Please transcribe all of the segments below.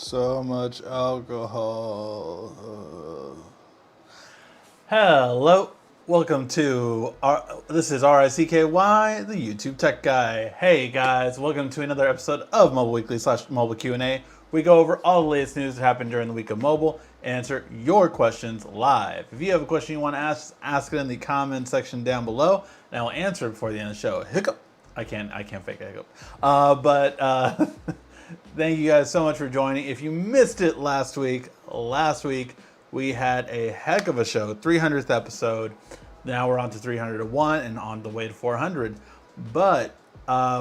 So much alcohol. Hello, welcome to this is RICKY, the YouTube Tech Guy. Hey guys, welcome to another episode of Mobile Weekly / Mobile Q&A. We go over all the latest news that happened during the week of mobile and answer your questions live. If you have a question you want to ask it in the comment section down below, and I will answer it before the end of the show. Hiccup. I can't fake a hiccup. Thank you guys so much for joining. If you missed it last week we had a heck of a show, 300th episode. Now we're on to 301 and on the way to 400. But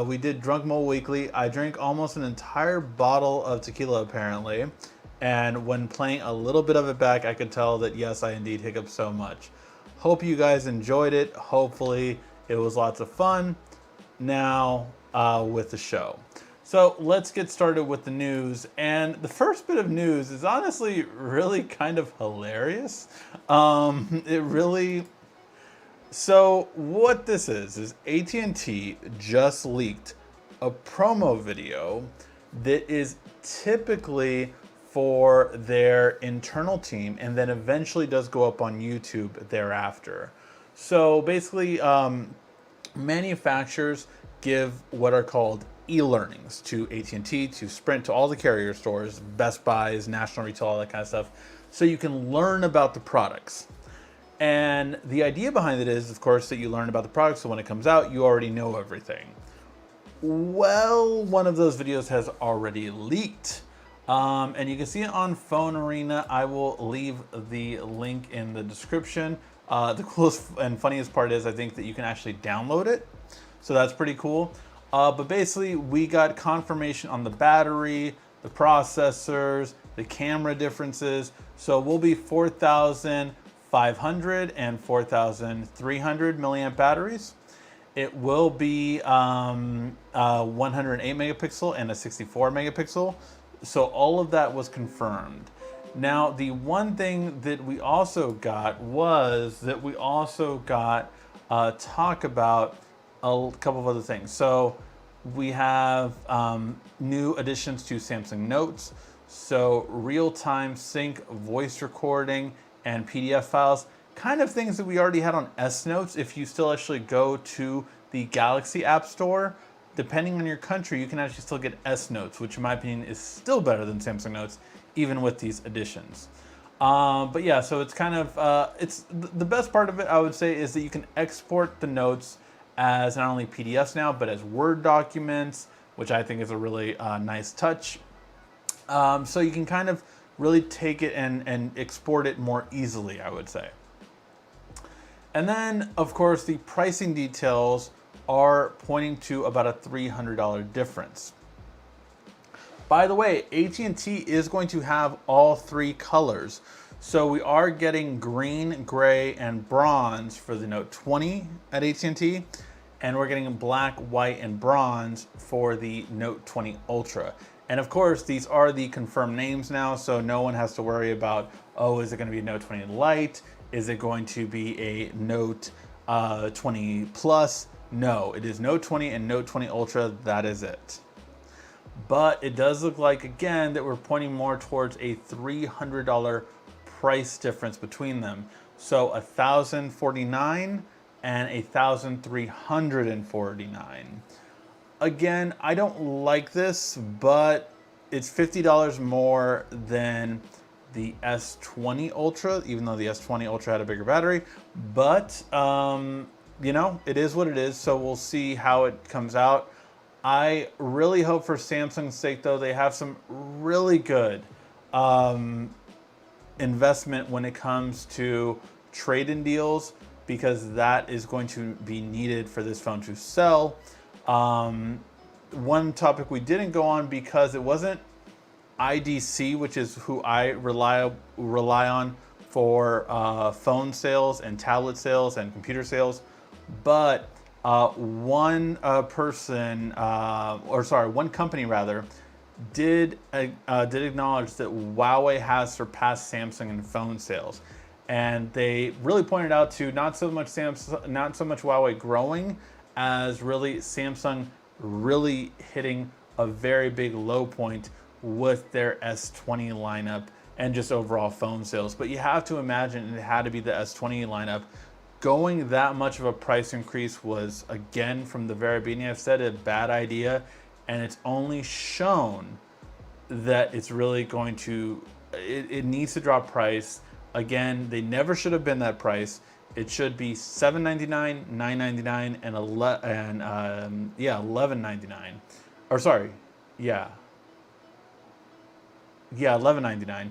we did Drunk Mobile Weekly. I drank almost an entire bottle of tequila apparently. And when playing a little bit of it back, I could tell that yes, I indeed hiccuped so much. Hope you guys enjoyed it. Hopefully it was lots of fun. Now with the show. So let's get started with the news. And the first bit of news is honestly really kind of hilarious. So what this is AT&T just leaked a promo video that is typically for their internal team and then eventually does go up on YouTube thereafter. So basically, manufacturers give what are called e-learnings to AT&T, to Sprint, to all the carrier stores, Best Buys, National Retail, all that kind of stuff, so you can learn about the products. And the idea behind it is, of course, that you learn about the product, so when it comes out, you already know everything. Well, one of those videos has already leaked. And you can see it on Phone Arena. I will leave the link in the description. The coolest and funniest part is I think that you can actually download it. So that's pretty cool. But basically, we got confirmation on the battery, the processors, the camera differences. So we'll be 4,500 and 4,300 milliamp batteries. It will be 108 megapixel and a 64 megapixel. So all of that was confirmed. Now, the one thing that we also got was that we also got talk about a couple of other things. So we have new additions to Samsung Notes. So real-time sync, voice recording, and PDF files. Kind of things that we already had on S Notes. If you still actually go to the Galaxy App Store, depending on your country, you can actually still get S Notes, which in my opinion is still better than Samsung Notes, even with these additions. But yeah, so it's kind of, it's the best part of it, I would say, is that you can export the notes as not only PDFs now, but as Word documents, which I think is a really nice touch. So you can kind of really take it and export it more easily, I would say. And then, of course, the pricing details are pointing to about a $300 difference. By the way, AT&T is going to have all three colors. So we are getting green, gray, and bronze for the Note 20 at AT&T, and we're getting black, white, and bronze for the Note 20 Ultra. And of course, these are the confirmed names now, so no one has to worry about, oh, is it going to be a Note 20 Lite? Is it going to be a Note 20 Plus? No, it is Note 20 and Note 20 Ultra, that is it. But it does look like, again, that we're pointing more towards a $300 price difference between them. So $1,049 and $1,349. Again, I don't like this, but it's $50 more than the S20 Ultra, even though the S20 Ultra had a bigger battery. But, you know, it is what it is, so we'll see how it comes out. I really hope for Samsung's sake, though, they have some really good investment when it comes to trade-in deals, because that is going to be needed for this phone to sell. One topic we didn't go on because it wasn't IDC, which is who I rely on for phone sales and tablet sales and computer sales, but one company rather did acknowledge that Huawei has surpassed Samsung in phone sales, and they really pointed out to not so much Huawei growing as really Samsung really hitting a very big low point with their S20 lineup and just overall phone sales. But you have to imagine it had to be the S20 lineup. Going that much of a price increase was, again, from the very beginning, I've said, a bad idea, and it's only shown that it's really going to, it needs to drop price. Again, they never should have been that price. It should be $7.99, $9.99, and $11.99. Or sorry, yeah, $11.99.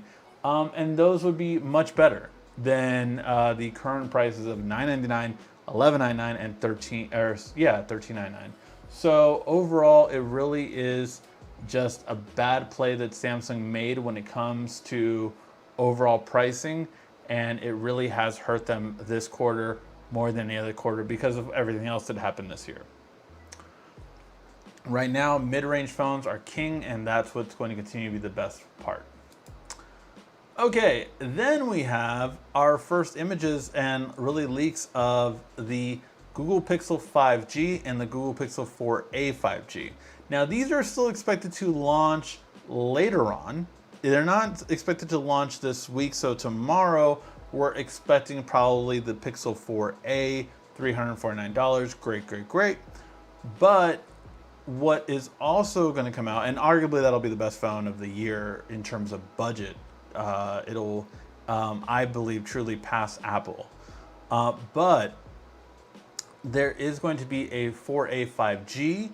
And those would be much better than the current prices of $9.99, $11.99, and $13.99. So overall, it really is just a bad play that Samsung made when it comes to overall pricing, and it really has hurt them this quarter more than any other quarter because of everything else that happened this year. Right now, mid-range phones are king, and that's what's going to continue to be the best part. Okay, then we have our first images and really leaks of the Google Pixel 5G and the Google Pixel 4a 5G. Now, these are still expected to launch later on. They're not expected to launch this week, so tomorrow we're expecting probably the Pixel 4a, $349. Great. But what is also going to come out, and arguably that'll be the best phone of the year in terms of budget, it'll, I believe, truly pass Apple. But there is going to be a 4a 5G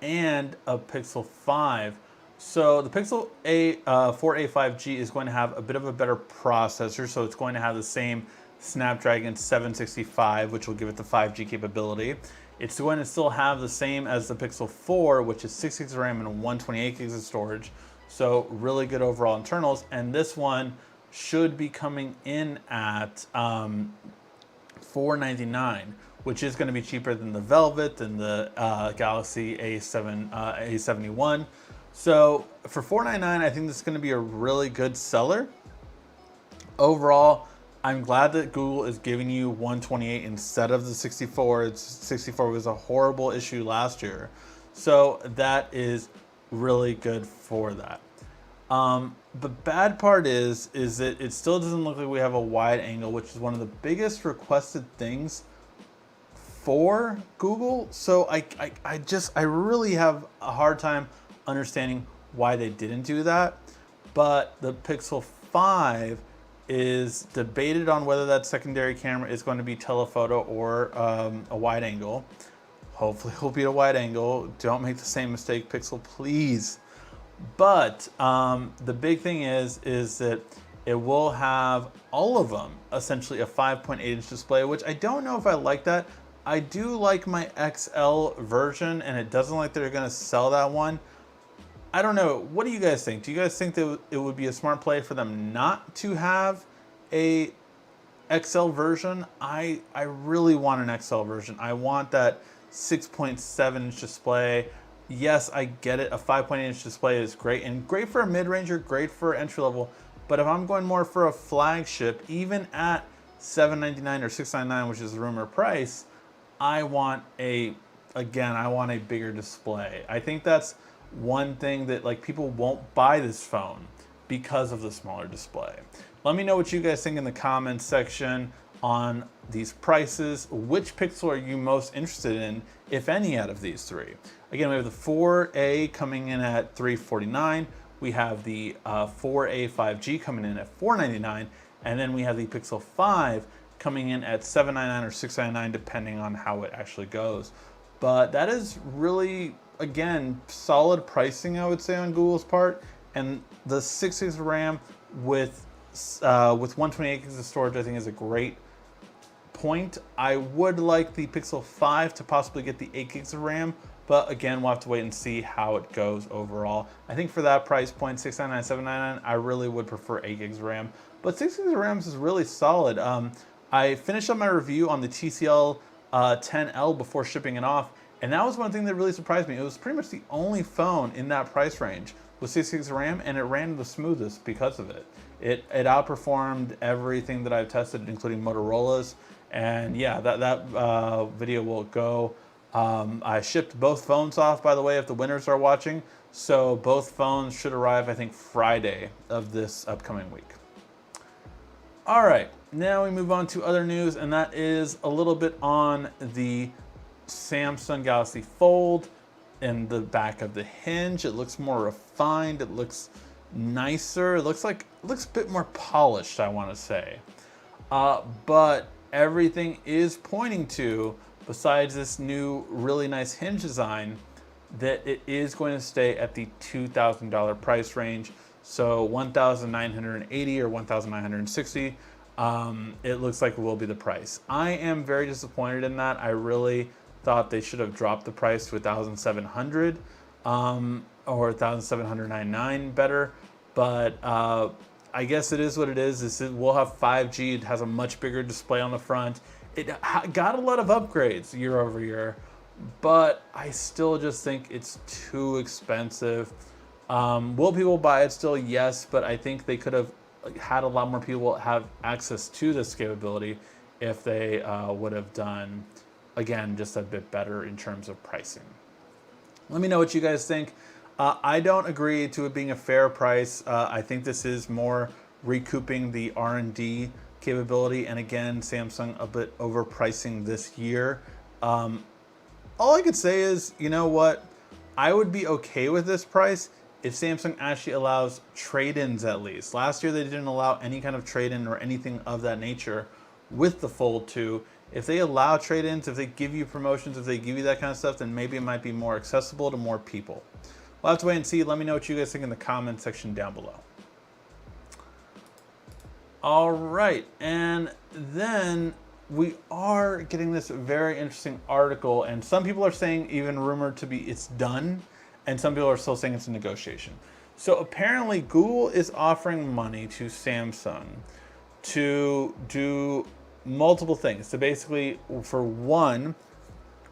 and a Pixel 5. So the Pixel 4a 5G is going to have a bit of a better processor, so it's going to have the same Snapdragon 765, which will give it the 5G capability. It's going to still have the same as the Pixel 4, which is 6 gigs of RAM and 128 gigs of storage. So really good overall internals. And this one should be coming in at $499, which is going to be cheaper than the Velvet and the Galaxy A71. So for $499, I think this is going to be a really good seller. Overall, I'm glad that Google is giving you 128 instead of the 64. 64 was a horrible issue last year. So that is really good for that. The bad part is that it still doesn't look like we have a wide angle, which is one of the biggest requested things for Google. So I really have a hard time understanding why they didn't do that. But the Pixel 5 is debated on whether that secondary camera is going to be telephoto or a wide angle. Hopefully it'll be a wide angle. Don't make the same mistake, Pixel, please. But the big thing is that it will have all of them essentially a 5.8-inch display, which I don't know if I like that. I do like my XL version, and it doesn't like they're going to sell that one. I don't know. What do you guys think? Do you guys think that it would be a smart play for them not to have a XL version? I really want an XL version. I want that 6.7-inch display. Yes, I get it. A 5.8-inch display is great, and great for a mid-ranger, great for entry level. But if I'm going more for a flagship, even at $799 or $699, which is the rumor price, I want a bigger display. I think that's one thing that people won't buy this phone because of the smaller display. Let me know what you guys think in the comments section on these prices. Which Pixel are you most interested in, if any, out of these three? Again, we have the 4A coming in at $349. We have the 4A 5G coming in at $499. And then we have the Pixel 5 coming in at $799 or $699, depending on how it actually goes. But that is really, again, solid pricing, I would say, on Google's part. And the 6 gigs of RAM with 128 gigs of storage, I think, is a great point. I would like the Pixel 5 to possibly get the 8 gigs of RAM, but again, we'll have to wait and see how it goes overall. I think for that price point, $699, $799, I really would prefer 8 gigs of RAM, but 6 gigs of RAM is really solid. I finished up my review on the TCL 10L before shipping it off, and that was one thing that really surprised me. It was pretty much the only phone in that price range with 6 gigs of RAM, and it ran the smoothest because of it. It outperformed everything that I've tested, including Motorola's. And yeah, that video will go I shipped both phones off, by the way, if the winners are watching. So both phones should arrive, I think, Friday of this upcoming week. All right, now we move on to other news, and that is a little bit on the Samsung Galaxy Fold and the back of the hinge. It looks more refined. It looks nicer. It looks a bit more polished, I want to say. But everything is pointing to, besides this new really nice hinge design, that it is going to stay at the $2,000 price range. So $1,980 or $1,960, it looks like it will be the price. I am very disappointed in that. I really thought they should have dropped the price to $1,700 or $1,799 better. But I guess it is what it is. We'll have 5G. It has a much bigger display on the front. It got a lot of upgrades year over year, but I still just think it's too expensive. Will people buy it still? Yes, but I think they could have had a lot more people have access to this capability if they would have done, again, just a bit better in terms of pricing. Let me know what you guys think. I don't agree to it being a fair price. I think this is more recouping the R&D capability, and again, Samsung a bit overpricing this year. All I could say is, you know what? I would be okay with this price if Samsung actually allows trade-ins at least. Last year they didn't allow any kind of trade-in or anything of that nature with the Fold 2. If they allow trade-ins, if they give you promotions, if they give you that kind of stuff, then maybe it might be more accessible to more people. We'll have to wait and see. Let me know what you guys think in the comment section down below. All right, and then we are getting this very interesting article, and some people are saying, even rumored to be, it's done, and some people are still saying it's a negotiation. So apparently Google is offering money to Samsung to do multiple things. So basically, for one,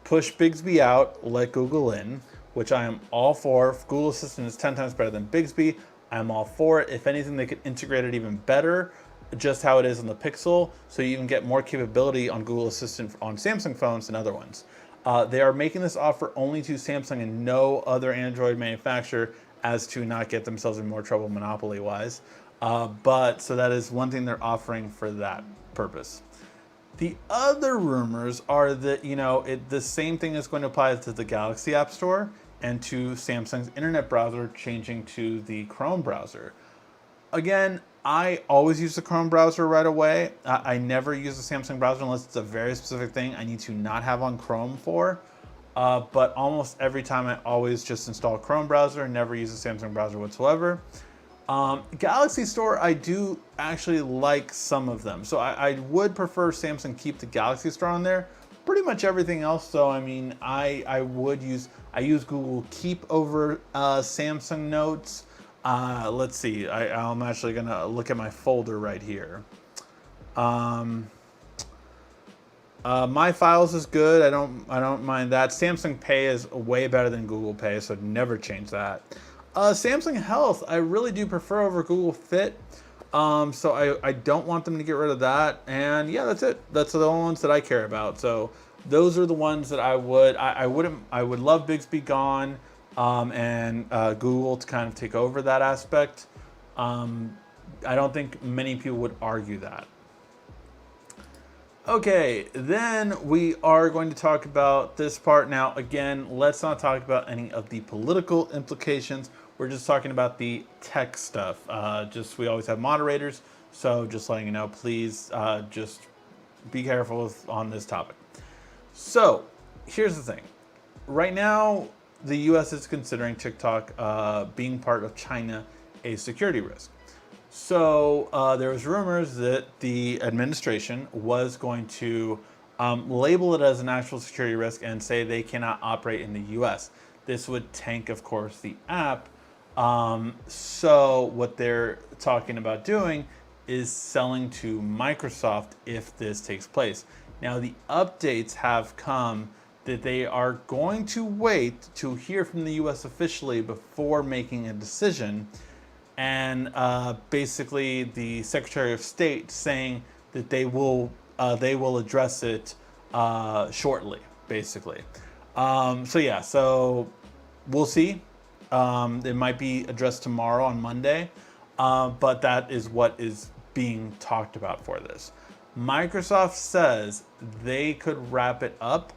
push Bixby out, let Google in, which I am all for. If Google Assistant is 10 times better than Bixby, I'm all for it. If anything, they could integrate it even better, just how it is on the Pixel, so you even get more capability on Google Assistant on Samsung phones than other ones. They are making this offer only to Samsung and no other Android manufacturer, as to not get themselves in more trouble monopoly-wise. But so that is one thing they're offering for that purpose. The other rumors are that, you know, the same thing is going to apply to the Galaxy App Store and to Samsung's internet browser changing to the Chrome browser. Again, I always use the Chrome browser right away. I never use the Samsung browser unless it's a very specific thing I need to not have on Chrome for. But almost every time I always just install Chrome browser and never use the Samsung browser whatsoever. Galaxy Store, I do actually like some of them. So I would prefer Samsung keep the Galaxy Store on there. Pretty much everything else, though, I mean, I use Google Keep over Samsung Notes. Let's see, I'm actually gonna look at my folder right here. My Files is good. I don't mind that. Samsung Pay is way better than Google Pay, so never change that. Samsung Health, I really do prefer over Google Fit. So I don't want them to get rid of that. And yeah, that's it. That's the only ones that I care about. So those are the ones that I would love Bixby gone, and Google to kind of take over that aspect. I don't think many people would argue that. Okay, then we are going to talk about this part. Now, again, let's not talk about any of the political implications. We're just talking about the tech stuff. We always have moderators, so just letting you know, please just be careful on this topic. So, here's the thing. Right now, the US is considering TikTok being part of China a security risk. So there was rumors that the administration was going to label it as an actual security risk and say they cannot operate in the US. This would tank, of course, the app. So what they're talking about doing is selling to Microsoft if this takes place. Now, the updates have come that they are going to wait to hear from the US officially before making a decision. And basically the Secretary of State saying that they will address it shortly, basically. So yeah, so we'll see. It might be addressed tomorrow on Monday, but that is what is being talked about for this. Microsoft says they could wrap it up,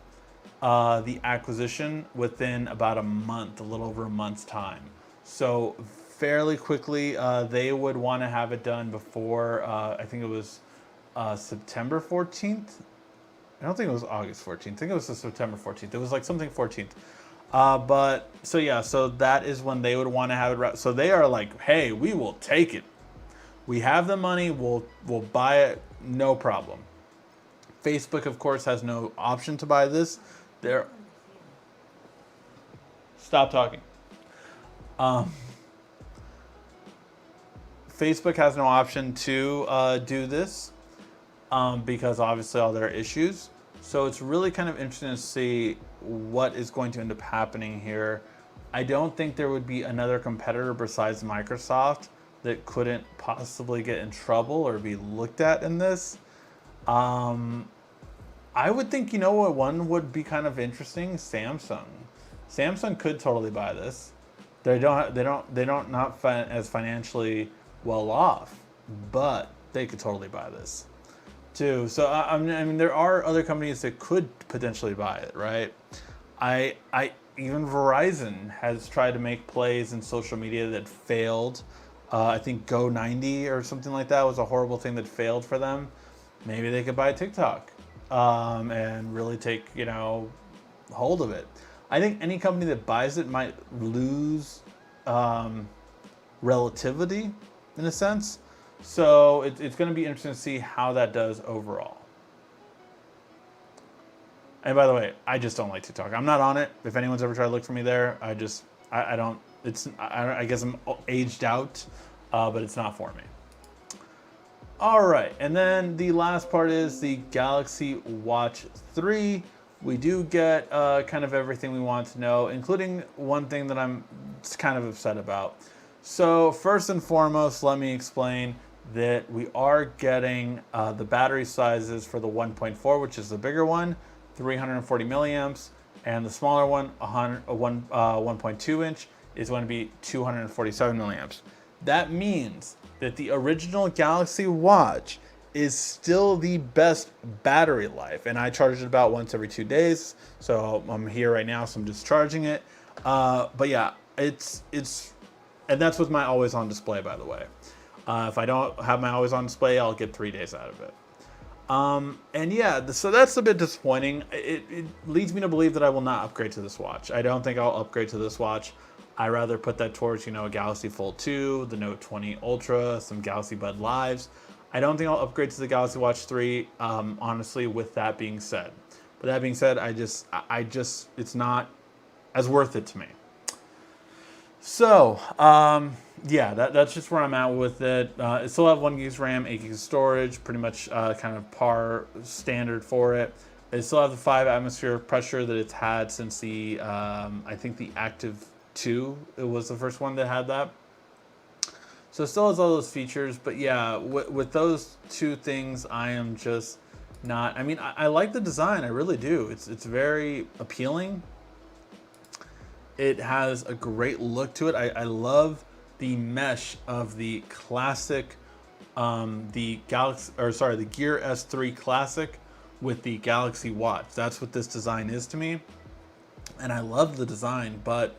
the acquisition, within about a month, a little over a month's time. So fairly quickly, they would want to have it done before, I think it was September 14th. I don't think it was August 14th. I think it was the September 14th. It was like something 14th. But so yeah, so that is when they would want to have it wrapped. So they are like, hey, we will take it. We have the money. We'll buy it. No problem. Facebook, of course, has no option to buy this. They're stop talking. Facebook has no option to do this, because obviously all their issues. So it's really kind of interesting to see what is going to end up happening here. I don't think there would be another competitor besides Microsoft that couldn't possibly get in trouble or be looked at in this. I would think, you know what, one would be kind of interesting. Samsung. Samsung could totally buy this. They don't not as financially well off, but they could totally buy this too. So I mean, there are other companies that could potentially buy it, right? I even Verizon has tried to make plays in social media that failed. I think Go90 or something like that was a horrible thing that failed for them. Maybe they could buy TikTok, and really take, hold of it. I think any company that buys it might lose relativity in a sense. So it's going to be interesting to see how that does overall. And by the way, I just don't like TikTok. I'm not on it. If anyone's ever tried to look for me there, I don't. I guess I'm aged out, but it's not for me. All right, and then the last part is the Galaxy Watch 3. We do get kind of everything we want to know, including one thing that I'm kind of upset about. So first and foremost, let me explain that we are getting the battery sizes for the 1.4, which is the bigger one, 340 milliamps, and the smaller one, 1.2 inch, is going to be 247 milliamps. That means that the original Galaxy Watch is still the best battery life, and I charge it about once every 2 days. So I'm here right now, so I'm just charging it. But yeah, it's and that's with my always on display, by the way. If I don't have my always on display, I'll get 3 days out of it. And yeah, so that's a bit disappointing. It leads me to believe that I will not upgrade to this watch. I don't think I'll upgrade to this watch. I rather put that towards, a Galaxy Fold 2, the Note 20 Ultra, some Galaxy Bud Lives. I don't think I'll upgrade to the Galaxy Watch 3, honestly, with that being said. But that being said, I just, it's not as worth it to me. So, yeah, that's just where I'm at with it. It still have 1 GB RAM, 8 GB storage, pretty much kind of par standard for it. It still have the 5 atmosphere pressure that it's had since the, I think the Active 2, it was the first one that had that. So it still has all those features, but yeah, with those two things, I am just not, I mean, I like the design, I really do. It's very appealing. It has a great look to it. I love the mesh of the classic, the Gear S3 Classic with the Galaxy Watch. That's what this design is to me. And I love the design, but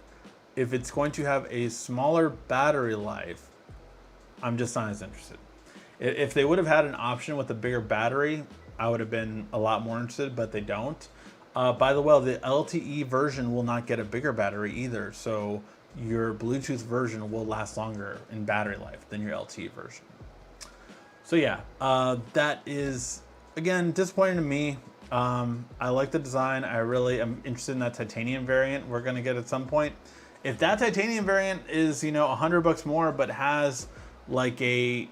if it's going to have a smaller battery life, I'm just not as interested. If they would have had an option with a bigger battery, I would have been a lot more interested, but they don't. By the way, the LTE version will not get a bigger battery either, so your Bluetooth version will last longer in battery life than your LTE version. So yeah, that is, again, disappointing to me. I like the design. I really am interested in that titanium variant we're going to get at some point. If that titanium variant is, $100 more, but has like a,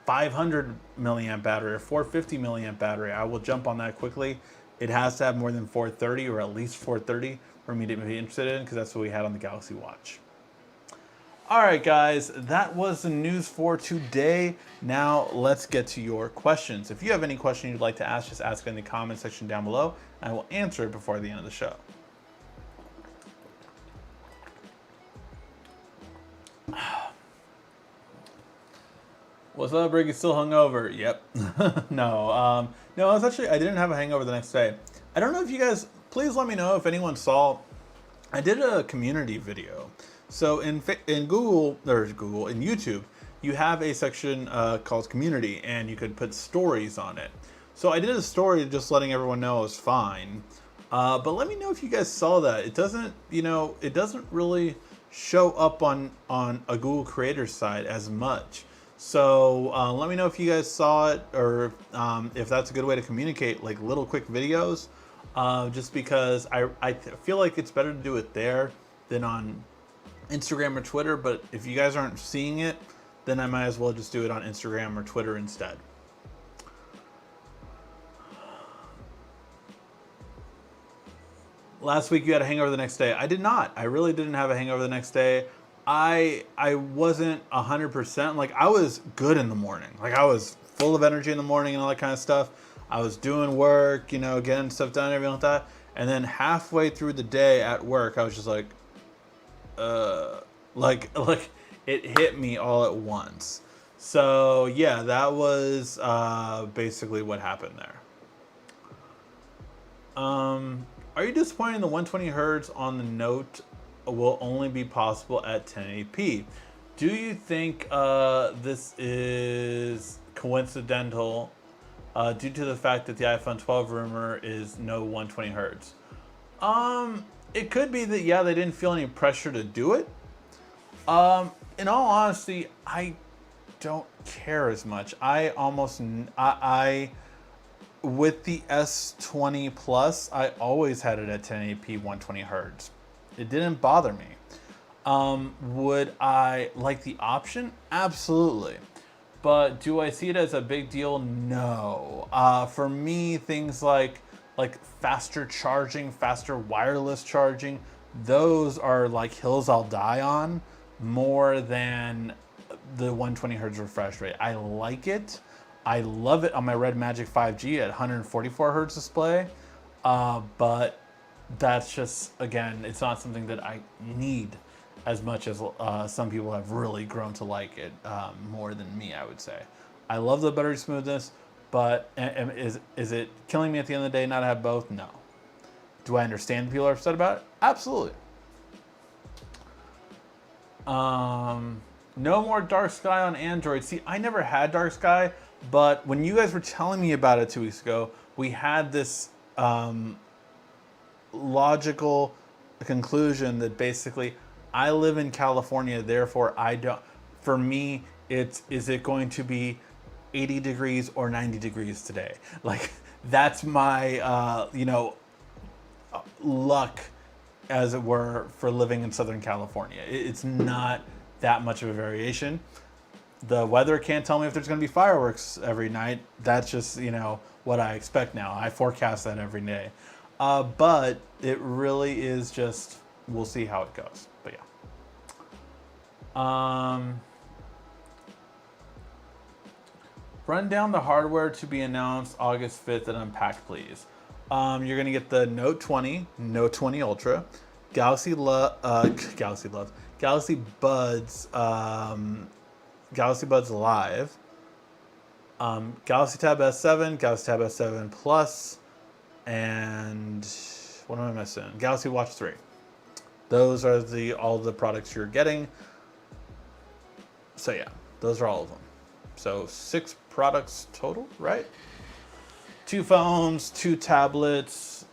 500 milliamp battery or 450 milliamp battery, I will jump on that quickly. It has to have more than 430 or at least 430 for me to be interested in, because that's what we had on the Galaxy Watch. All right, guys, that was the news for today. Now let's get to your questions. If you have any question you'd like to ask, just ask it in the comment section down below, and I will answer it before the end of the show. What's up, Rick? You still hungover? Yep. No, I didn't have a hangover the next day. I don't know if you guys, please let me know if anyone saw, I did a community video. So in Google, in YouTube, you have a section called community, and you could put stories on it. So I did a story just letting everyone know I was fine. But let me know if you guys saw that. It doesn't really show up on a Google Creator site as much. So let me know if you guys saw it, or if that's a good way to communicate, like little quick videos. Just because I feel like it's better to do it there than on Instagram or Twitter. But if you guys aren't seeing it, then I might as well just do it on Instagram or Twitter instead. Last week you had a hangover the next day. I did not. I really didn't have a hangover the next day. I wasn't 100%. Like, I was good in the morning. Like, I was full of energy in the morning and all that kind of stuff. I was doing work, getting stuff done, everything like that. And then halfway through the day at work, I was just like it hit me all at once. So yeah, that was basically what happened there. Are you disappointed in the 120 hertz on the Note will only be possible at 1080p? Do you think this is coincidental due to the fact that the iPhone 12 rumor is no 120 hertz? It could be that, yeah, they didn't feel any pressure to do it. In all honesty, I don't care as much. With the S20 Plus, I always had it at 1080p 120 hertz. It didn't bother me. Would I like the option? Absolutely. But do I see it as a big deal? No. For me, things like faster charging, faster wireless charging, those are like hills I'll die on more than the 120 hertz refresh rate. I like it. I love it on my Red Magic 5G at 144 hertz display. But that's just, again, it's not something that I need as much as some people have really grown to like it more than me, I would say. I love the buttery smoothness, but is it killing me at the end of the day not to have both? No. Do I understand people are upset about it? Absolutely. No more dark sky on Android. See, I never had dark sky, but when you guys were telling me about it 2 weeks ago, we had this logical conclusion that basically I live in California, therefore I don't. For me, is it going to be 80 degrees or 90 degrees today? Like, that's my luck, as it were, for living in Southern California. It's not that much of a variation. The weather can't tell me if there's going to be fireworks every night. That's just, what I expect now. I forecast that every day. But it really is just, we'll see how it goes. But yeah. Run down the hardware to be announced August 5th and unpacked, please. You're going to get the Note 20, Note 20 Ultra, Galaxy Buds, Galaxy Buds Live, Galaxy Tab S7, Galaxy Tab S7 Plus, and what am I missing? Galaxy Watch 3. Those are all the products you're getting. So yeah, those are all of them. So 6 products total, right? 2 phones, 2 tablets,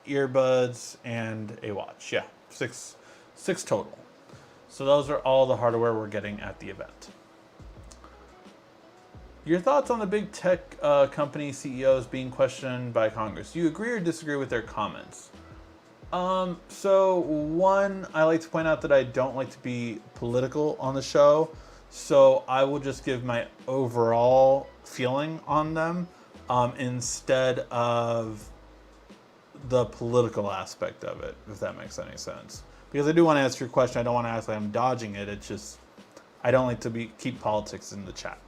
earbuds, and a watch. Yeah, 6 total. So those are all the hardware we're getting at the event. Your thoughts on the big tech company CEOs being questioned by Congress. Do you agree or disagree with their comments? So one, I like to point out that I don't like to be political on the show. So I will just give my overall feeling on them instead of the political aspect of it, if that makes any sense. because I do want to answer your question. I don't want to act like I'm dodging it. It's just I don't like to keep politics in the chat.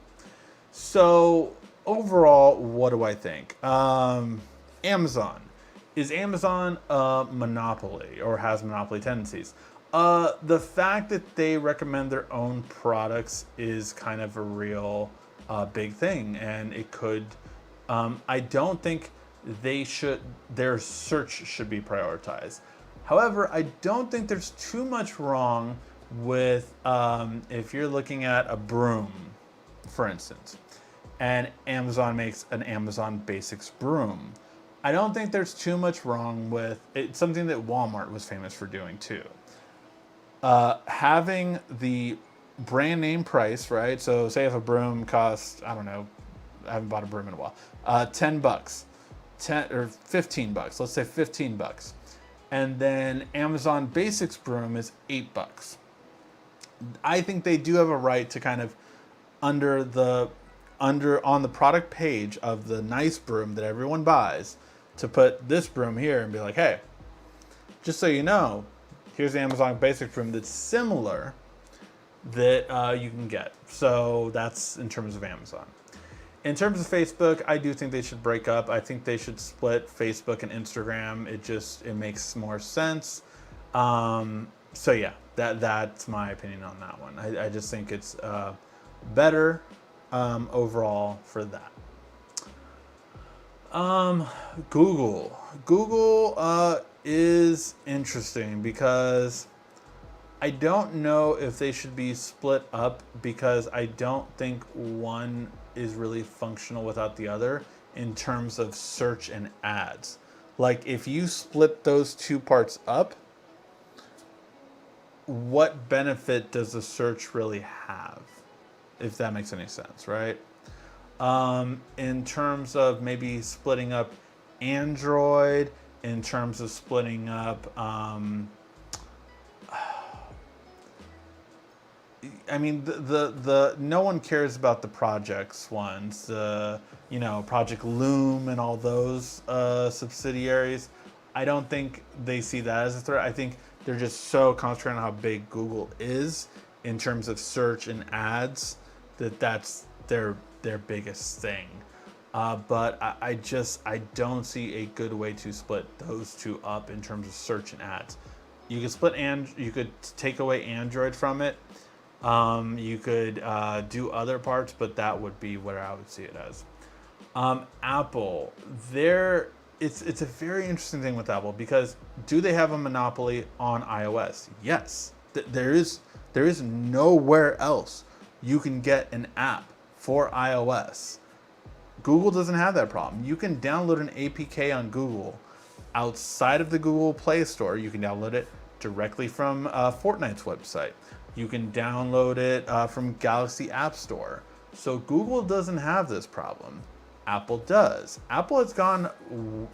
So overall, what do I think? Amazon. Is Amazon a monopoly or has monopoly tendencies? The fact that they recommend their own products is kind of a real big thing, and it could. I don't think their search should be prioritized. However, I don't think there's too much wrong with if you're looking at a broom, for instance, and Amazon makes an Amazon Basics broom. I don't think there's too much wrong with it's something that Walmart was famous for doing too. Having the brand name price, right? So say if a broom costs, I don't know, I haven't bought a broom in a while, $10, 10 or $15. Let's say $15, and then Amazon Basics broom is $8. I think they do have a right to kind of on the product page of the nice broom that everyone buys to put this broom here and be like, hey, just so you know, here's the Amazon Basics broom that's similar that you can get. So that's in terms of Amazon. In terms of Facebook, I do think they should break up. I think they should split Facebook and Instagram. It makes more sense. So yeah, that's my opinion on that one. I just think it's better overall for that. Google is interesting because I don't know if they should be split up, because I don't think one is really functional without the other in terms of search and ads. Like if you split those two parts up, what benefit does the search really have? If that makes any sense, right? In terms of maybe splitting up Android, in terms of splitting up, I mean, the no one cares about the projects ones, Project Loom and all those subsidiaries. I don't think they see that as a threat. I think they're just so concentrated on how big Google is in terms of search and ads that's their biggest thing. But I don't see a good way to split those two up in terms of search and ads. You could take away Android from it. You could do other parts, but that would be what I would see it as. Apple, it's a very interesting thing with Apple, because do they have a monopoly on iOS? Yes. There is nowhere else you can get an app for iOS. Google doesn't have that problem. You can download an APK on Google outside of the Google Play Store. You can download it directly from Fortnite's website. You can download it from Galaxy App Store. So Google doesn't have this problem. Apple does. Apple has gone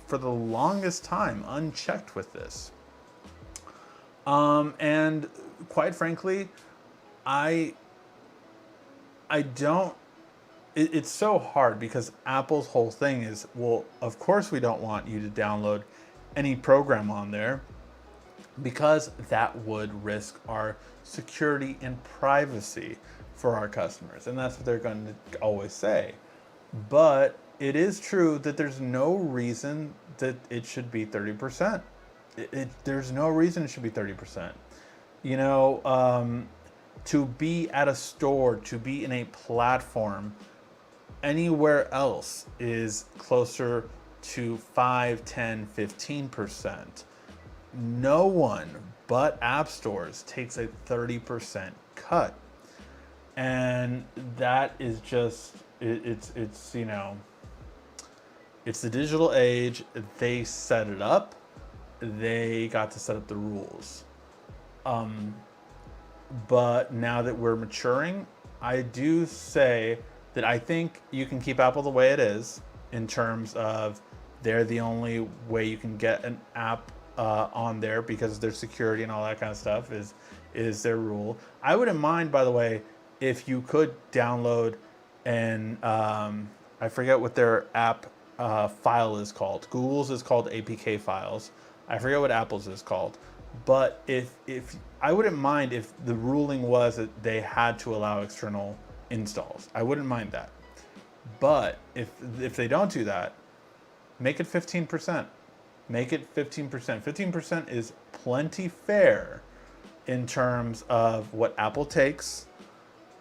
for the longest time unchecked with this. And quite frankly, I don't, it's so hard, because Apple's whole thing is, well, of course we don't want you to download any program on there, because that would risk our security and privacy for our customers. And that's what they're going to always say. But it is true that there's no reason that it should be 30%. There's no reason it should be 30%. To be at a store, to be in a platform, anywhere else is closer to 5, 10, 15%. No one but app stores takes a 30% cut. And that is just, it's the digital age. They set it up. They got to set up the rules. But now that we're maturing, I do say that I think you can keep Apple the way it is, in terms of they're the only way you can get an app on there, because of their security and all that kind of stuff is their rule. I wouldn't mind, by the way, if you could download an I forget what their app file is called. Google's is called APK files. I forget what Apple's is called. But if I wouldn't mind if the ruling was that they had to allow external installs. I wouldn't mind that. But if they don't do that, make it 15%. Make it 15%. 15% is plenty fair in terms of what Apple takes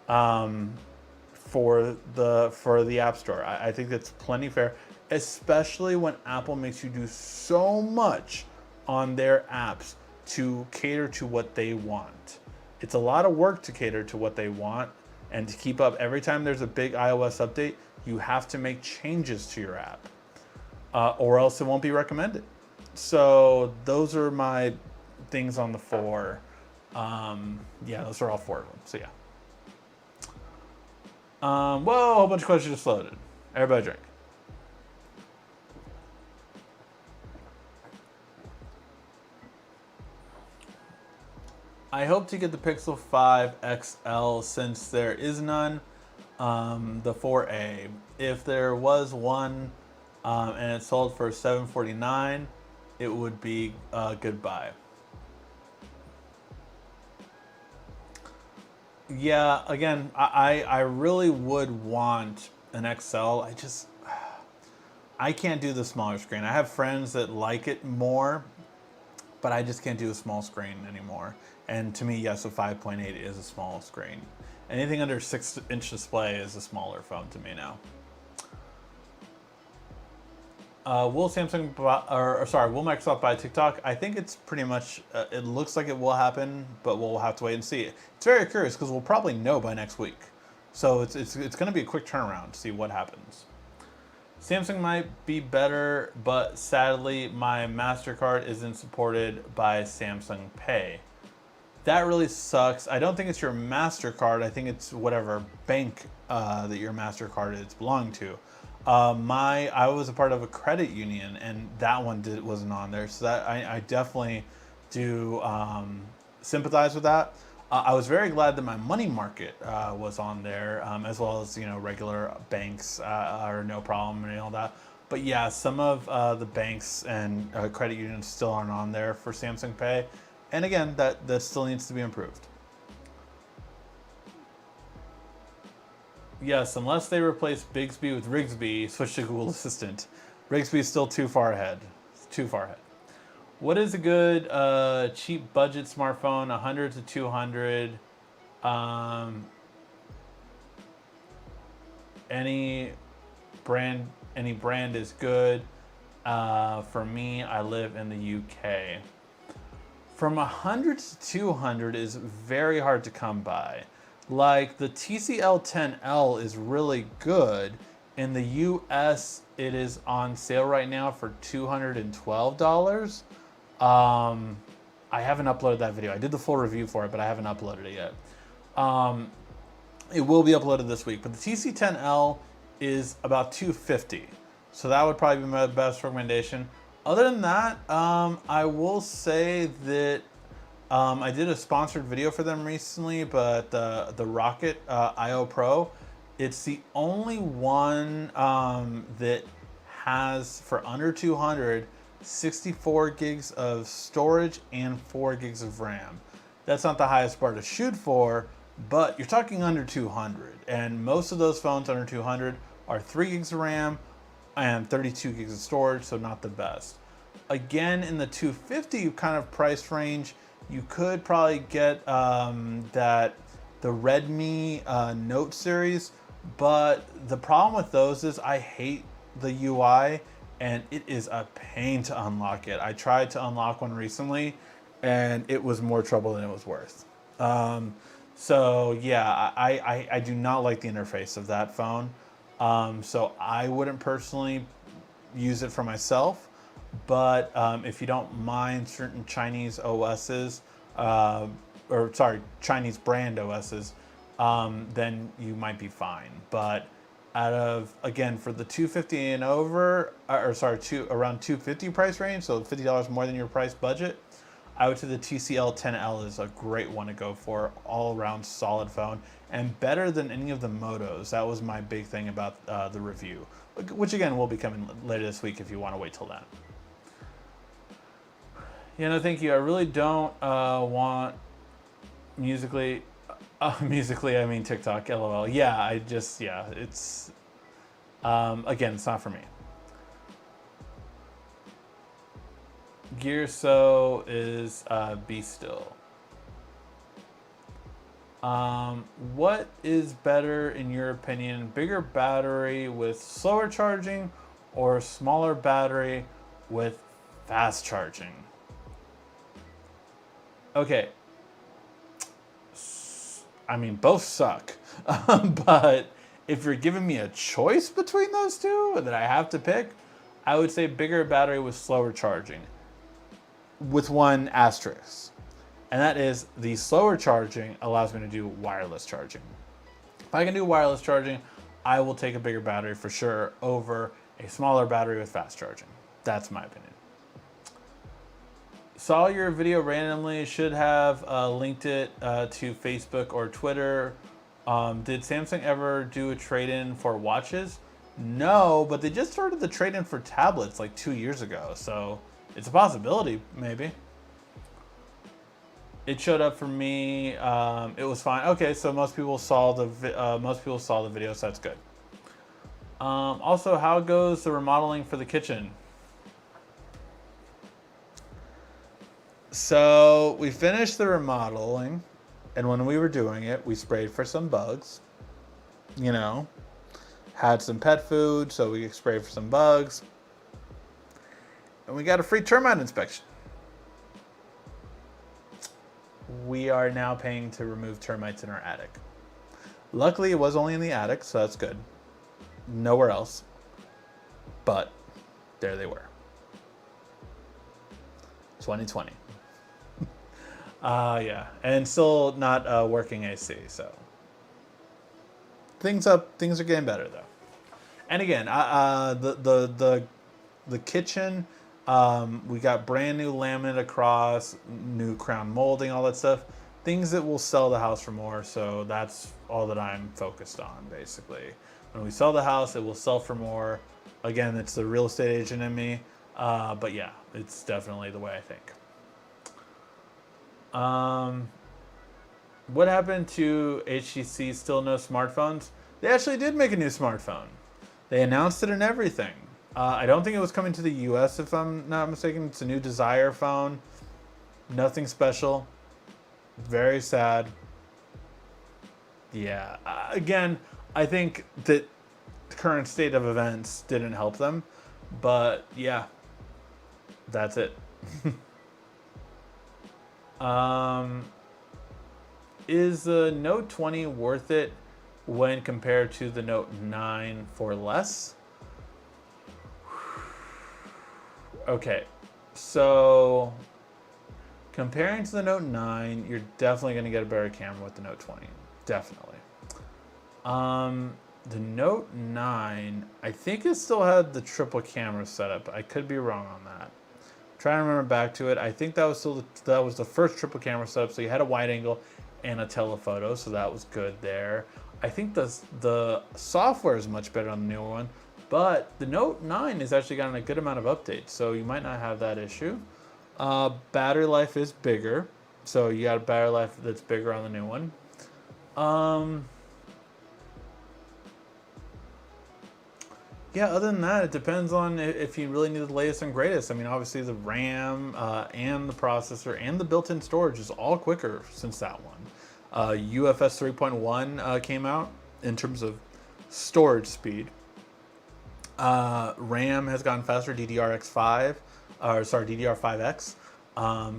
for the App Store. I think that's plenty fair, especially when Apple makes you do so much on their apps to cater to what they want. It's a lot of work to cater to what they want and to keep up. Every time there's a big iOS update, you have to make changes to your app, or else it won't be recommended. So those are my things on the 4. Yeah, those are all 4 of them. So yeah. Whoa, a whole bunch of questions just loaded. Everybody drink. I hope to get the Pixel 5 XL since there is none. The 4A. If there was one and it sold for $749, it would be goodbye. Yeah, again, I really would want an XL. I can't do the smaller screen. I have friends that like it more, but I just can't do a small screen anymore. And to me, yes, a 5.8 is a small screen. Anything under 6-inch display is a smaller phone to me now. Will Microsoft buy TikTok? I think it's pretty much, it looks like it will happen, but we'll have to wait and see. It's very curious because we'll probably know by next week. So it's going to be a quick turnaround to see what happens. Samsung might be better, but sadly my MasterCard isn't supported by Samsung Pay. That really sucks. I don't think it's your MasterCard. I think it's whatever bank that your MasterCard is belonging to. I was a part of a credit union, and that one wasn't on there. So that I definitely do sympathize with that. I was very glad that my money market was on there, as well as regular banks are no problem and all that. But yeah, some of the banks and credit unions still aren't on there for Samsung Pay, and again, that still needs to be improved. Yes, unless they replace Bixby with Rigsby, switch to Google Assistant. Rigsby is still too far ahead. It's too far ahead. What is a good cheap budget smartphone? 100 to 200. Any brand is good. For me, I live in the UK. From 100 to 200 is very hard to come by. Like the TCL10L is really good. In the US, it is on sale right now for $212. I haven't uploaded that video. I did the full review for it, but I haven't uploaded it yet. It will be uploaded this week, but the TC10L is about $250. So that would probably be my best recommendation. Other than that, I will say that I did a sponsored video for them recently, but the Rocket IO Pro, it's the only one that has, for under 200, 64 gigs of storage and 4 gigs of RAM. That's not the highest bar to shoot for, but you're talking under 200. And most of those phones under 200 are 3 gigs of RAM and 32 gigs of storage, so not the best. Again, in the 250 kind of price range, you could probably get the Redmi Note series, but the problem with those is I hate the UI and it is a pain to unlock it. I tried to unlock one recently and it was more trouble than it was worth. So yeah, I do not like the interface of that phone. So I wouldn't personally use it for myself, but if you don't mind certain Chinese OSs, Chinese brand OSs, then you might be fine. But again, for the 250 and over, around 250 price range, so $50 more than your price budget, I would say the TCL 10L is a great one to go for. All around solid phone and better than any of the Motos. That was my big thing about the review, which again will be coming later this week if you want to wait till then. No, thank you. I really don't want musically. Musically, I mean TikTok. LOL. Yeah, it's again, it's not for me. Gear so is be still. What is better in your opinion? Bigger battery with slower charging or smaller battery with fast charging? Okay. I mean, both suck. But if you're giving me a choice between those two that I have to pick, I would say bigger battery with slower charging. With one asterisk. And that is the slower charging allows me to do wireless charging. If I can do wireless charging, I will take a bigger battery for sure over a smaller battery with fast charging. That's my opinion. Saw your video randomly, should have linked it to Facebook or Twitter. Did Samsung ever do a trade-in for watches? No, but they just started the trade-in for tablets like 2 years ago, so it's a possibility, maybe. It showed up for me. It was fine. Okay, so most people saw the video, so that's good. Also, how goes the remodeling for the kitchen? So we finished the remodeling, and when we were doing it, we sprayed for some bugs. You know, had some pet food, so we sprayed for some bugs, and we got a free termite inspection. We are now paying to remove termites in our attic. Luckily, it was only in the attic, so that's good. Nowhere else. But there they were. 2020. Yeah, and still not working AC. So things are getting better though. And again, the kitchen. We got brand new laminate across, new crown molding, all that stuff. Things that will sell the house for more. So that's all that I'm focused on, basically. When we sell the house, it will sell for more. Again, it's the real estate agent in me. But yeah, it's definitely the way I think. What happened to HTC? Still no smartphones? They actually did make a new smartphone. They announced it and everything. I don't think it was coming to the US, if I'm not mistaken. It's a new Desire phone. Nothing special. Very sad. Yeah. Again, I think that the current state of events didn't help them. But yeah, that's it. Is the Note 20 worth it when compared to the Note 9 for less? Okay, so comparing to the Note 9, you're definitely going to get a better camera with the Note 20. Definitely. The Note 9, I think it still had the triple camera setup. I could be wrong on that. Trying to remember back to it. I think that was the first triple camera setup. So you had a wide angle and a telephoto, so that was good there. I think the software is much better on the newer one, but the Note 9 has actually gotten a good amount of updates, so you might not have that issue. Battery life is bigger, so you got a battery life that's bigger on the new one. Yeah, other than that, it depends on if you really need the latest and greatest. I mean, obviously the RAM and the processor and the built-in storage is all quicker since that one. UFS 3.1 came out in terms of storage speed. RAM has gotten faster. DDR5X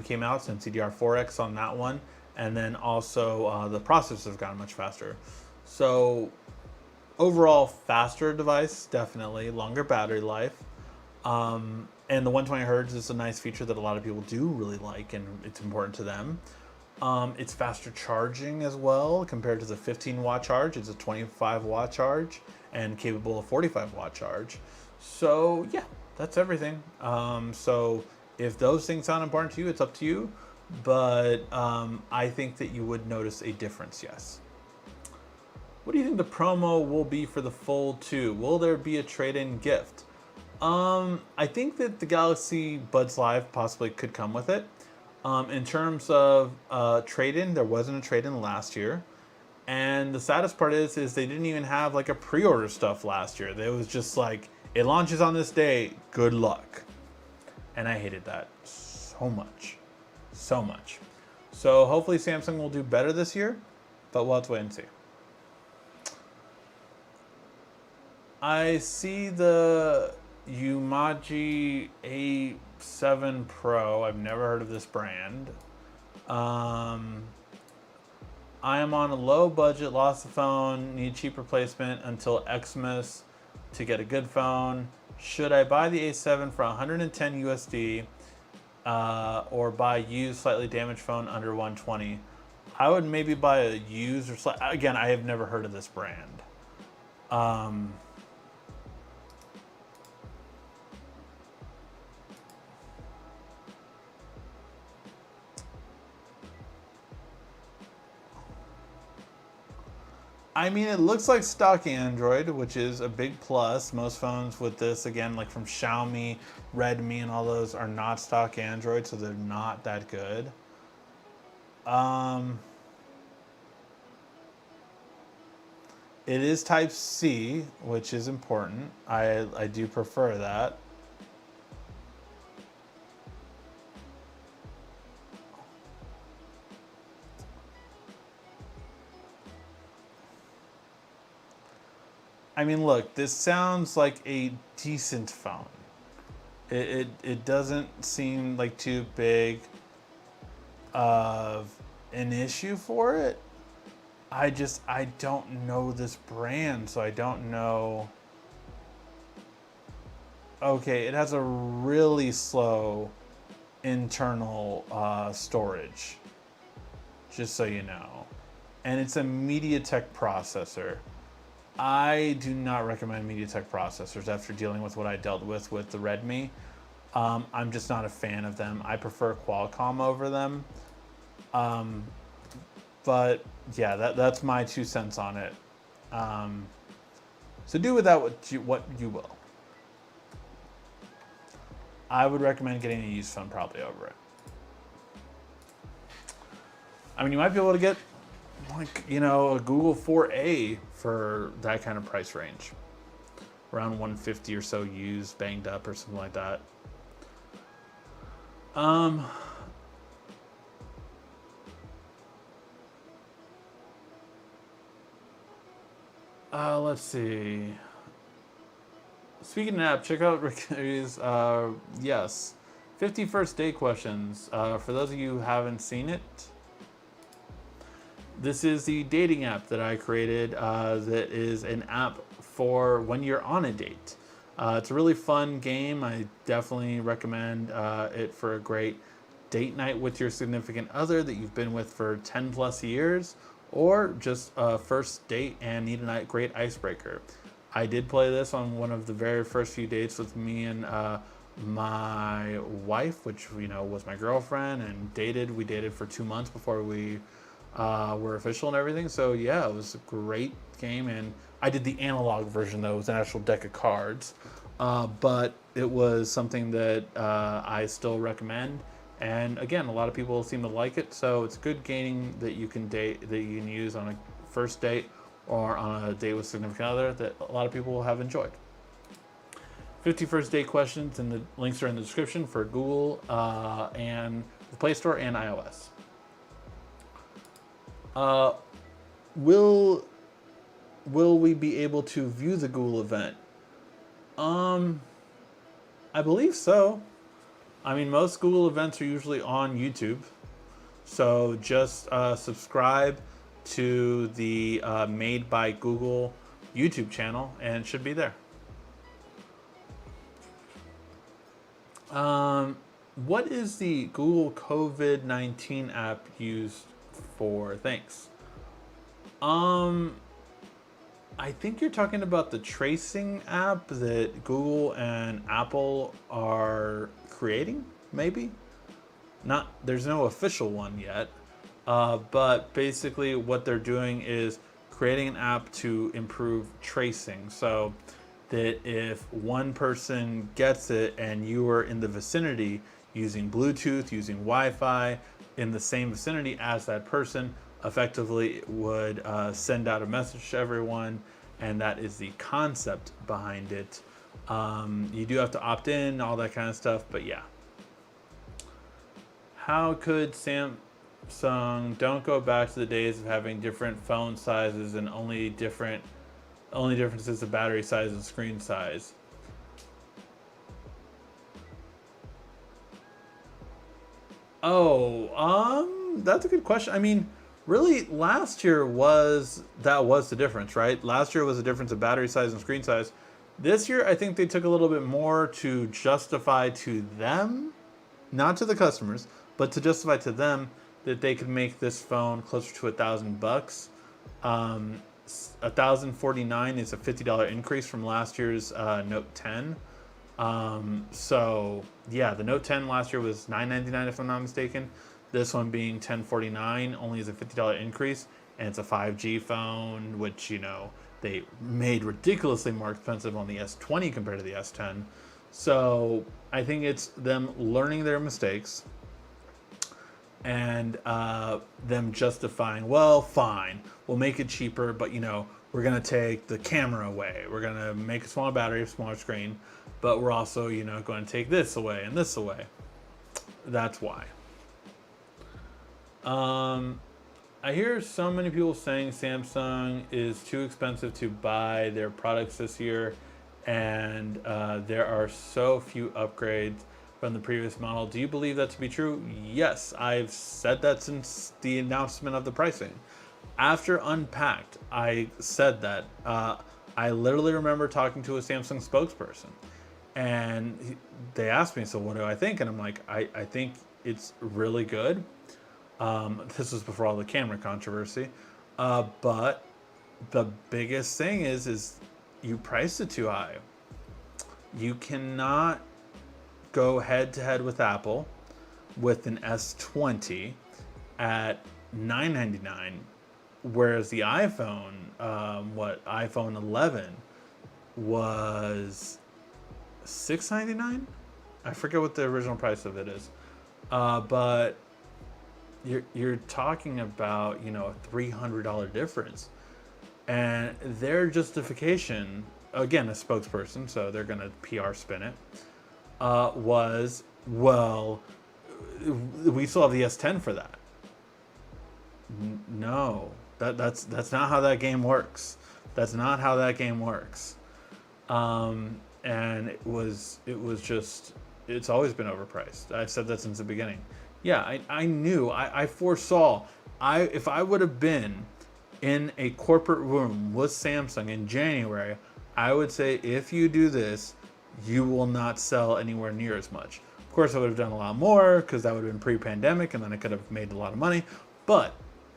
came out since DDR4X on that one. And then also the processors have gotten much faster. So overall faster device, definitely. Longer battery life. And the 120 hertz is a nice feature that a lot of people do really like, and it's important to them. It's faster charging as well compared to the 15 watt charge. It's a 25 watt charge and capable of 45 watt charge. So yeah, that's everything. So if those things sound important to you, it's up to you. But I think that you would notice a difference, yes. What do you think the promo will be for the Fold 2? Will there be a trade-in gift? I think that the Galaxy Buds Live possibly could come with it. In terms of trade-in, there wasn't a trade-in last year. And the saddest part is they didn't even have like a pre-order stuff last year. It was just like, it launches on this day, good luck. And I hated that so much. So much. So hopefully Samsung will do better this year, but we'll have to wait and see. I see the Umaji A7 Pro. I've never heard of this brand. I am on a low budget, lost the phone, need cheap replacement until Xmas to get a good phone. Should I buy the A7 for 110 USD or buy used, slightly damaged phone under 120? I would maybe buy a used or again, I have never heard of this brand. I mean, it looks like stock Android, which is a big plus. Most phones with this, again, like from Xiaomi, Redmi, and all those are not stock Android, so they're not that good. It is Type C, which is important. I do prefer that. I mean, look, this sounds like a decent phone. It doesn't seem like too big of an issue for it. I don't know this brand, so I don't know. Okay, it has a really slow internal storage, just so you know. And it's a MediaTek processor. I do not recommend MediaTek processors after dealing with what I dealt with the Redmi. I'm just not a fan of them. I prefer Qualcomm over them. But yeah, that's my 2 cents on it. So do with that what you will. I would recommend getting a used phone probably over it. I mean, you might be able to get like, you know, a Google 4A for that kind of price range. Around 150 or so used, banged up or something like that. Let's see. Speaking of app, check out Ricky's, yes, 50 First Date Questions. For those of you who haven't seen it, this is the dating app that I created that is an app for when you're on a date. It's a really fun game. I definitely recommend it for a great date night with your significant other that you've been with for 10 plus years, or just a first date and need a great icebreaker. I did play this on one of the very first few dates with me and my wife, which, you know, was my girlfriend, and we dated for 2 months before we were official and everything. So yeah, it was a great game, and I did the analog version though. It was an actual deck of cards, but it was something that I still recommend. And again, a lot of people seem to like it, so it's a good game that you can use on a first date or on a date with significant other that a lot of people have enjoyed. 50 First Date Questions, and the links are in the description for Google and the Play Store and iOS. Will we be able to view the Google event? I believe so. I mean, most Google events are usually on YouTube, so just subscribe to the Made by Google YouTube channel and it should be there. What is the Google COVID-19 app used for? Thanks. I think you're talking about the tracing app that Google and Apple are creating, maybe? There's no official one yet, but basically what they're doing is creating an app to improve tracing. So that if one person gets it and you are in the vicinity using Bluetooth, using Wi-Fi in the same vicinity as that person, effectively it would send out a message to everyone, and that is the concept behind it. You do have to opt in, all that kind of stuff, but yeah. How could Samsung don't go back to the days of having different phone sizes and only differences of battery size and screen size? That's a good question. I mean, really, last year was the difference, right? Last year was the difference of battery size and screen size. This year, I think they took a little bit more to justify to them, not to the customers, but to justify to them that they could make this phone closer to $1,000. 1,049 is a $50 increase from last year's Note 10. So yeah, the Note 10 last year was $999 if I'm not mistaken. This one being $1,049 only is a $50 increase, and it's a 5G phone, which they made ridiculously more expensive on the S20 compared to the S10. So I think it's them learning their mistakes and them justifying, well, fine, we'll make it cheaper, but we're gonna take the camera away. We're gonna make a smaller battery, a smaller screen, but we're also going to take this away and this away. That's why. I hear so many people saying Samsung is too expensive to buy their products this year, and there are so few upgrades from the previous model. Do you believe that to be true? Yes, I've said that since the announcement of the pricing. After Unpacked, I said that. I literally remember talking to a Samsung spokesperson, and they asked me, so what do I think? And I'm like, I think it's really good. This was before all the camera controversy. But the biggest thing is you priced it too high. You cannot go head to head with Apple with an S20 at $999, whereas the iPhone, iPhone 11 was $699. I forget what the original price of it is, but you're talking about a $300 difference, and their justification, again, a spokesperson, so they're gonna PR spin it, was, well, we still have the S10 for that. No, that's not how that game works. That's not how that game works. And it was just, it's always been overpriced. I've said that since the beginning. Yeah, I knew, I foresaw, if I would have been in a corporate room with Samsung in January, I would say, if you do this, you will not sell anywhere near as much. Of course, I would have done a lot more because that would have been pre-pandemic, and then I could have made a lot of money, but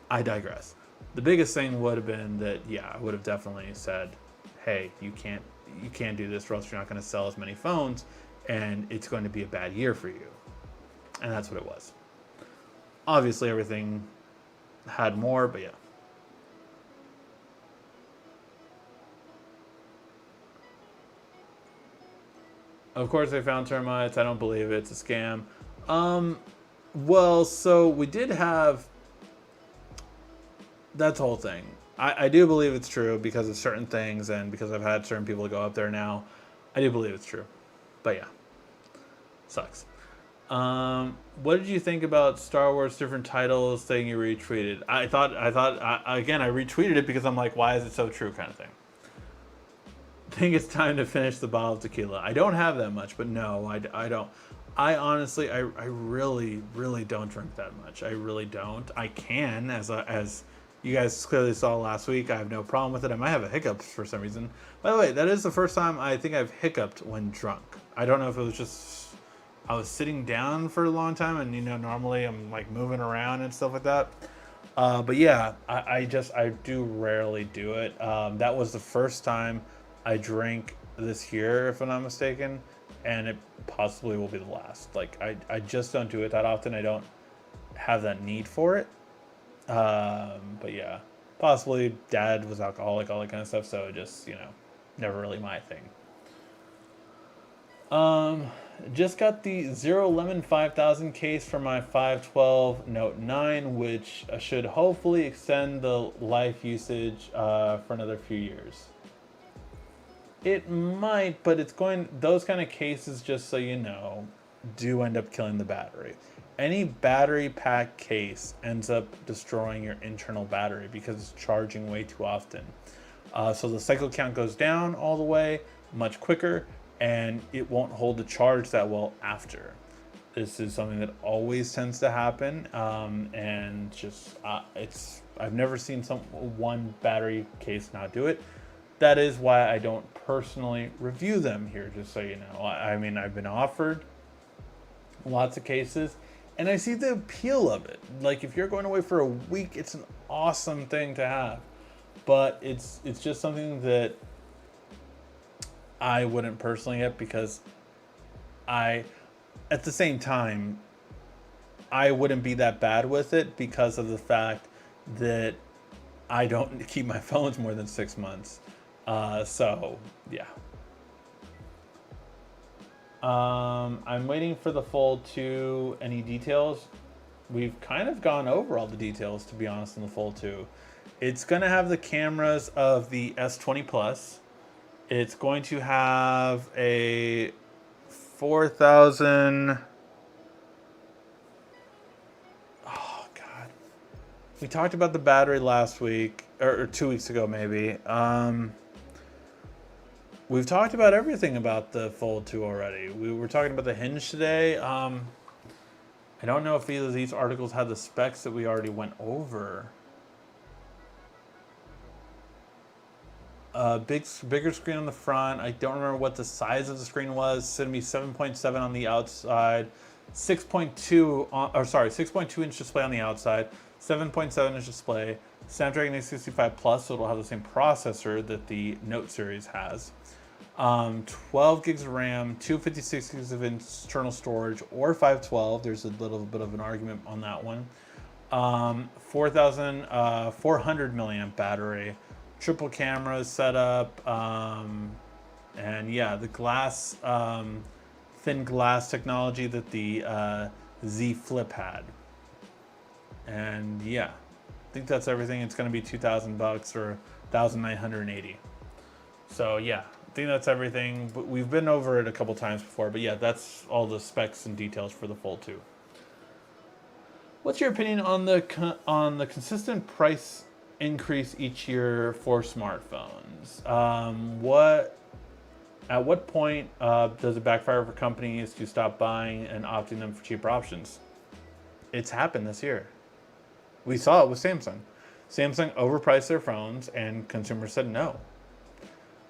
I digress. The biggest thing would have been that, yeah, I would have definitely said, hey, you can't do this, or else you're not going to sell as many phones, and it's going to be a bad year for you. And that's what it was. Obviously, everything had more, but yeah. Of course, I found termites. I don't believe it. It's a scam. Well, so we did have, that's the whole thing. I do believe it's true because of certain things, and because I've had certain people go up there now. I do believe it's true. But yeah, sucks. What did you think about Star Wars different titles thing you retweeted? I thought again, I retweeted it because I'm like, why is it so true, kind of thing. I think it's time to finish the bottle of tequila. I don't have that much, but no, I don't. I honestly, I really, really don't drink that much. I really don't. I can, as you guys clearly saw last week, I have no problem with it. I might have a hiccup for some reason. By the way, that is the first time I think I've hiccuped when drunk. I don't know if it was just, I was sitting down for a long time, and normally I'm like moving around and stuff like that. But yeah, I do rarely do it. That was the first time I drank this year, if I'm not mistaken, and it possibly will be the last. Like, I just don't do it that often. I don't have that need for it. But yeah, possibly dad was alcoholic, all that kind of stuff, so it just, never really my thing. Um, just got the 011 5000 case for my 512 Note 9, which should hopefully extend the life usage for another few years. It might, but it's going, those kind of cases, just so you know, do end up killing the battery. Any battery pack case ends up destroying your internal battery because it's charging way too often. So the cycle count goes down all the way much quicker, and it won't hold the charge that well after. This is something that always tends to happen, and just I've never seen one battery case not do it. That is why I don't personally review them here, just so you know. I mean, I've been offered lots of cases, and I see the appeal of it. Like, if you're going away for a week, it's an awesome thing to have. But it's just something that I wouldn't personally get, because at the same time, I wouldn't be that bad with it because of the fact that I don't keep my phones more than 6 months. So yeah. I'm waiting for the Fold 2. Any details? We've kind of gone over all the details, to be honest, in the Fold 2. It's going to have the cameras of the S20 Plus. It's going to have a 4,000... Oh, God. We talked about the battery last week, or 2 weeks ago, maybe. We've talked about everything about the Fold 2 already. We were talking about the hinge today. I don't know if either of these articles had the specs that we already went over. Bigger screen on the front. I don't remember what the size of the screen was. It's going to be 7.7 on the outside, 6.2 inch display on the outside, 7.7 inch display, Snapdragon 865 Plus, so it'll have the same processor that the Note series has. 12 gigs of RAM, 256 gigs of internal storage, or 512. There's a little bit of an argument on that one. 4,400 milliamp battery, triple camera setup, and yeah, the glass, thin glass technology that the Z Flip had. And yeah, I think that's everything. It's going to be $2,000 or 1,980. So yeah, I think that's everything. But we've been over it a couple times before. But yeah, that's all the specs and details for the Fold 2. What's your opinion on the consistent price increase each year for smartphones? At what point does it backfire for companies to stop buying and opting them for cheaper options? It's happened this year. We saw it with Samsung. Samsung overpriced their phones, and consumers said no.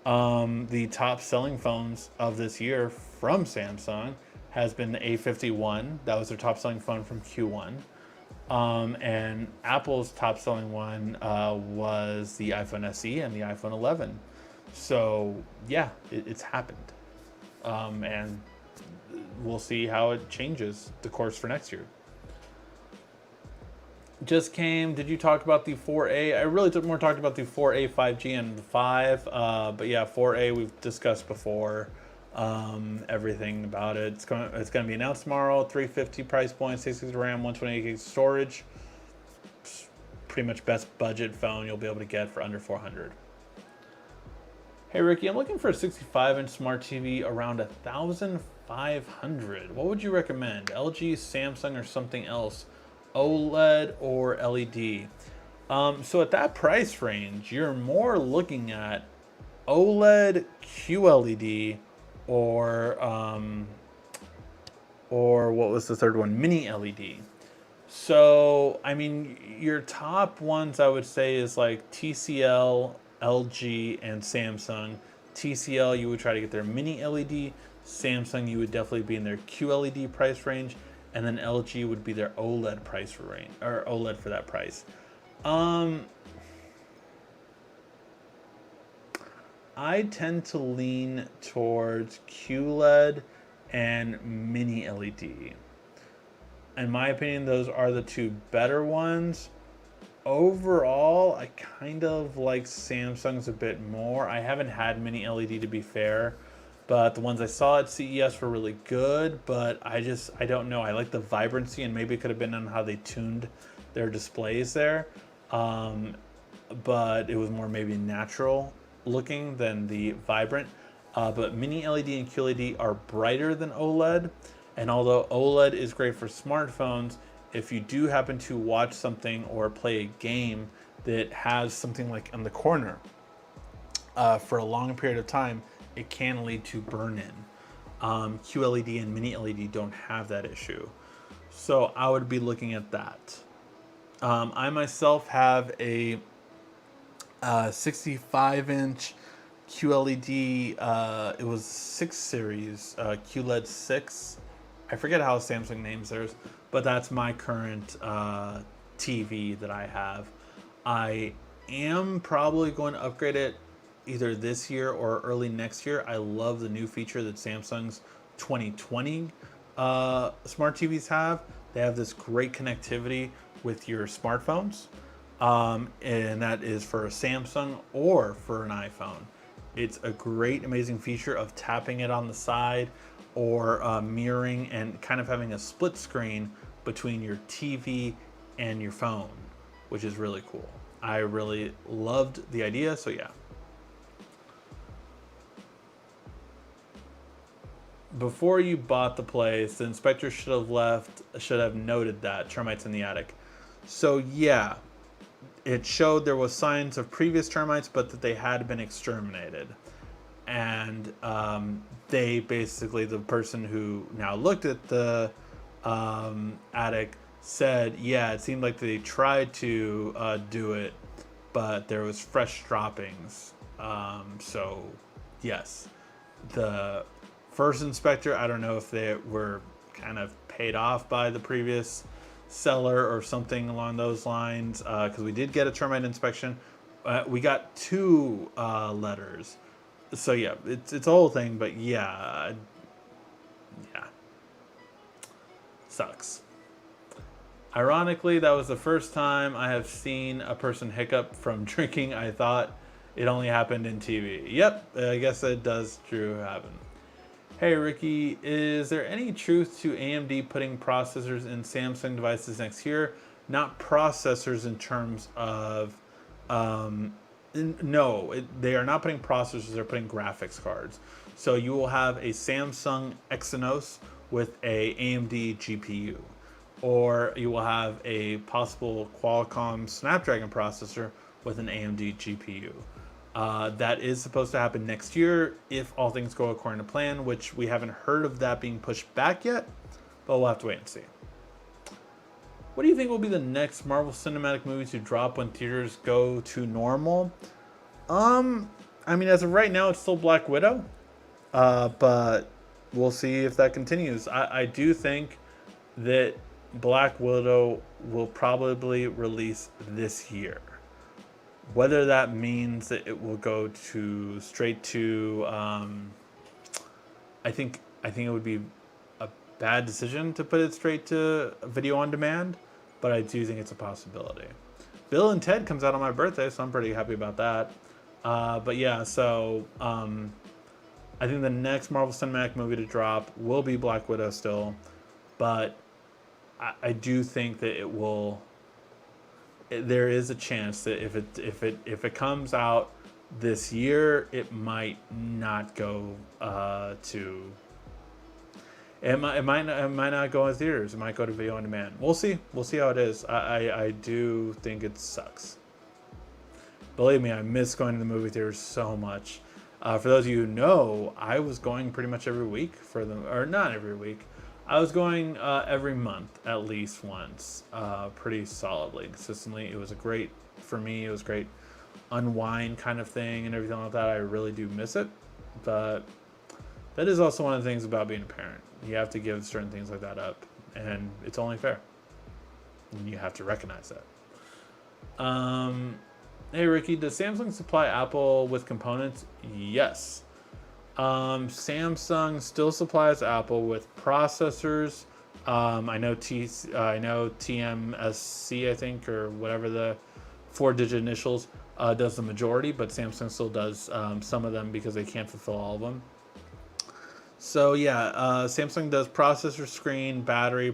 The top selling phones of this year from Samsung has been the A51. That was their top selling phone from Q1. And Apple's top selling one was the iPhone SE and the iPhone 11. So yeah, it's happened. And we'll see how it changes the course for next year. Just came. Did you talk about the 4A? I really more talked about the 4A 5G and the 5. But yeah, 4A we've discussed before. Everything about it. It's going to be announced tomorrow. 350 price point, 6 gigs of RAM, 128 gigs storage. Pretty much best budget phone you'll be able to get for under $400. Hey Ricky, I'm looking for a 65-inch smart TV around $1,500. What would you recommend? LG, Samsung, or something else? OLED or LED? So at that price range, you're more looking at OLED, QLED, or what was the third one? Mini LED. So I mean, your top ones I would say is like TCL, LG, and Samsung. TCL, you would try to get their mini LED. Samsung, you would definitely be in their QLED price range. And then LG would be their OLED price range, or OLED for that price. I tend to lean towards QLED and mini LED. In my opinion, those are the two better ones. Overall, I kind of like Samsung's a bit more. I haven't had mini LED, to be fair, but the ones I saw at CES were really good. But I don't know. I like the vibrancy, and maybe it could have been on how they tuned their displays there. But it was more maybe natural looking than the vibrant. But mini LED and QLED are brighter than OLED. And although OLED is great for smartphones, if you do happen to watch something or play a game that has something like in the corner for a long period of time, it can lead to burn-in. QLED and mini LED don't have that issue. So I would be looking at that. I myself have a 65-inch QLED, it was 6 series, QLED 6. I forget how Samsung names theirs, but that's my current TV that I have. I am probably going to upgrade it either this year or early next year. I love the new feature that Samsung's 2020 smart TVs have. They have this great connectivity with your smartphones, and that is for a Samsung or for an iPhone. It's a great, amazing feature of tapping it on the side or mirroring and kind of having a split screen between your TV and your phone, which is really cool. I really loved the idea, so yeah. Before you bought the place, the inspector should have noted that termites in the attic. So yeah, it showed there was signs of previous termites, but that they had been exterminated. And they basically, the person who now looked at the attic said, yeah, it seemed like they tried to do it, but there was fresh droppings. So yes, the first inspector, I don't know if they were kind of paid off by the previous seller or something along those lines, because we did get a termite inspection. We got 2 letters. So yeah, it's a whole thing, but yeah, sucks. Ironically, that was the first time I have seen a person hiccup from drinking. I thought it only happened in TV. Yep, I guess it does true happen. Hey Ricky, is there any truth to AMD putting processors in Samsung devices next year? Not processors in terms of, no, they are not putting processors, they're putting graphics cards. So you will have a Samsung Exynos with a AMD GPU, or you will have a possible Qualcomm Snapdragon processor with an AMD GPU. That is supposed to happen next year if all things go according to plan, which we haven't heard of that being pushed back yet, but we'll have to wait and see. What do you think will be the next Marvel Cinematic movie to drop when theaters go to normal? I mean, as of right now, it's still Black Widow, but we'll see if that continues. I do think that Black Widow will probably release this year. Whether that means that it will go straight to, I think it would be a bad decision to put it straight to video on demand, but I do think it's a possibility. Bill and Ted comes out on my birthday, so I'm pretty happy about that. But yeah, so I think the next Marvel Cinematic movie to drop will be Black Widow still, but I do think that it will. There is a chance that if it comes out this year, it might not go to. It might not go in theaters. It might go to video on demand. We'll see. We'll see how it is. I do think it sucks. Believe me, I miss going to the movie theaters so much. For those of you who know, I was going pretty much every week for them, or not every week. I was going every month at least once, pretty solidly, consistently. It was for me, it was great unwind kind of thing and everything like that. I really do miss it, but that is also one of the things about being a parent. You have to give certain things like that up, and it's only fair. And you have to recognize that. Hey Ricky, does Samsung supply Apple with components? Yes. Samsung still supplies Apple with processors. I know TMSC, I think, or whatever the 4-digit initials, does the majority, but Samsung still does some of them because they can't fulfill all of them. So yeah, Samsung does processor, screen, battery,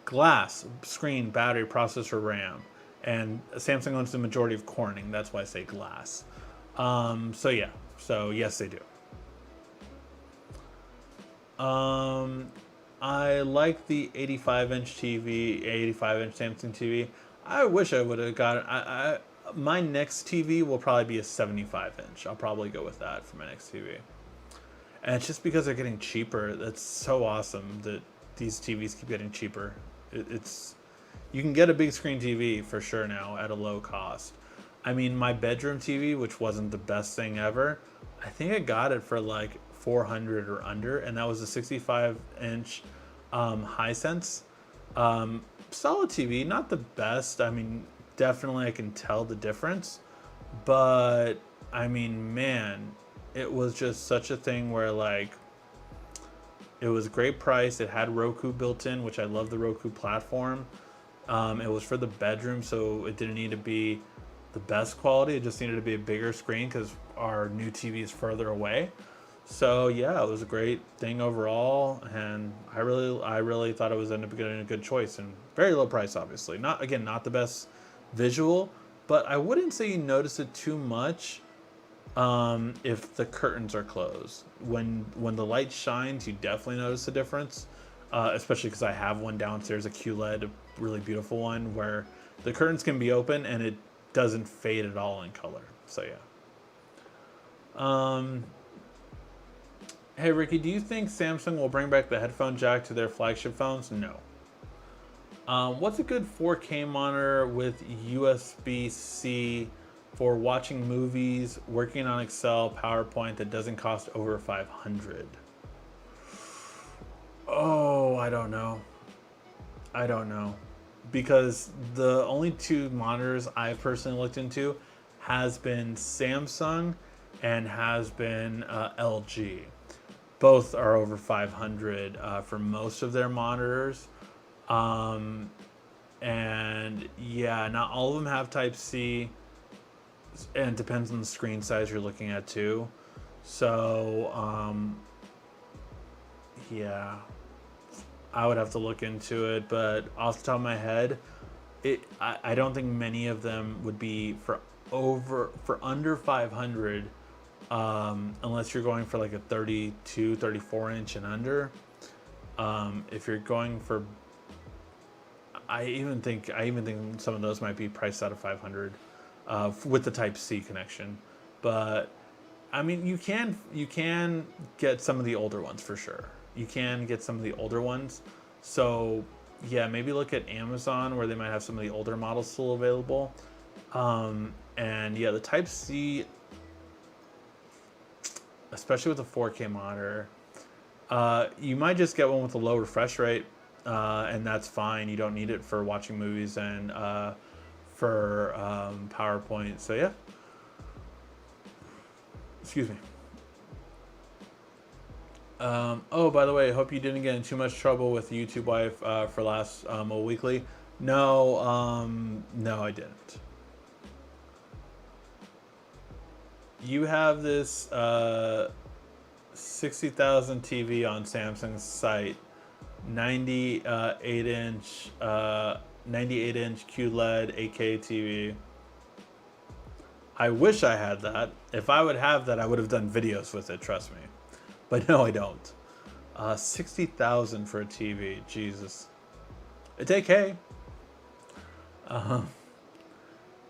glass, screen, battery, processor, RAM, and Samsung owns the majority of Corning. That's why I say glass. So yeah, so yes, they do. I like the 85-inch TV, 85-inch Samsung TV. I wish I would have got. My next TV will probably be a 75-inch. I'll probably go with that for my next TV. And it's just because they're getting cheaper. That's so awesome that these TVs keep getting cheaper. It's you can get a big screen TV for sure now at a low cost. I mean, my bedroom TV, which wasn't the best thing ever, I think I got it for like 400 or under, and that was a 65-inch Hisense. Solid TV, not the best. I mean, definitely I can tell the difference, but I mean, man, it was just such a thing where like it was a great price. It had Roku built in, which I love the Roku platform. It was for the bedroom, so it didn't need to be the best quality. It just needed to be a bigger screen because our new TV is further away. So yeah, it was a great thing overall, and I really thought it was ended up getting a good choice and very low price. Obviously, not the best visual, but I wouldn't say you notice it too much if the curtains are closed. When the light shines, you definitely notice a difference, especially because I have one downstairs, a QLED, a really beautiful one, where the curtains can be open and it doesn't fade at all in color. So yeah. Hey Ricky, do you think Samsung will bring back the headphone jack to their flagship phones? No. What's a good 4K monitor with USB-C for watching movies, working on Excel, PowerPoint that doesn't cost over 500? Oh, I don't know. Because the only two monitors I've personally looked into has been Samsung and has been LG. Both are over 500 for most of their monitors. And yeah, not all of them have Type C, and it depends on the screen size you're looking at too. So yeah, I would have to look into it, but off the top of my head, I don't think many of them would be for under 500, unless you're going for like a 32, 34 inch and under. If you're going for, I even think some of those might be priced out of 500 with the Type C connection. But I mean, you can get some of the older ones for sure. You can get some of the older ones. So yeah, maybe look at Amazon where they might have some of the older models still available. And yeah, the Type C, especially with the 4K monitor, you might just get one with a low refresh rate, and that's fine. You don't need it for watching movies and for PowerPoint. So yeah. Excuse me. Oh, by the way, I hope you didn't get in too much trouble with YouTube Wife for last weekly. No, no, I didn't. You have this 60,000 TV on Samsung's site, 98-inch QLED 8K TV. I wish I had that. If I would have that, I would have done videos with it, trust me. But no, I don't. 60,000 for a TV, Jesus. It's AK.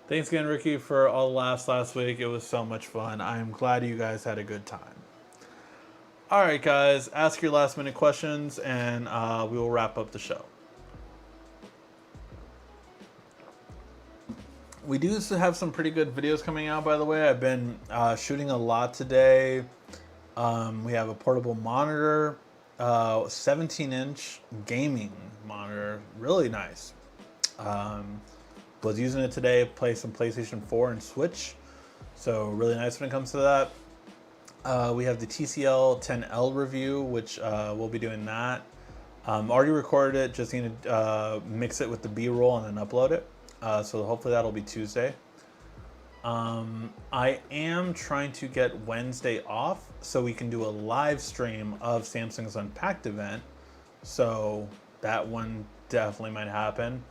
Thanks again, Ricky, for all the laughs last week. It was so much fun. I am glad you guys had a good time. All right, guys, ask your last minute questions, and we will wrap up the show. We do have some pretty good videos coming out, by the way. I've been shooting a lot today. We have a portable monitor, 17-inch gaming monitor, really nice. Was using it today, play some PlayStation 4 and Switch, so really nice when it comes to that. We have the TCL 10L review, which we'll be doing that. Already recorded it, just need to mix it with the B-roll and then upload it. So hopefully that'll be Tuesday. I am trying to get Wednesday off so we can do a live stream of Samsung's Unpacked event. So that one definitely might happen.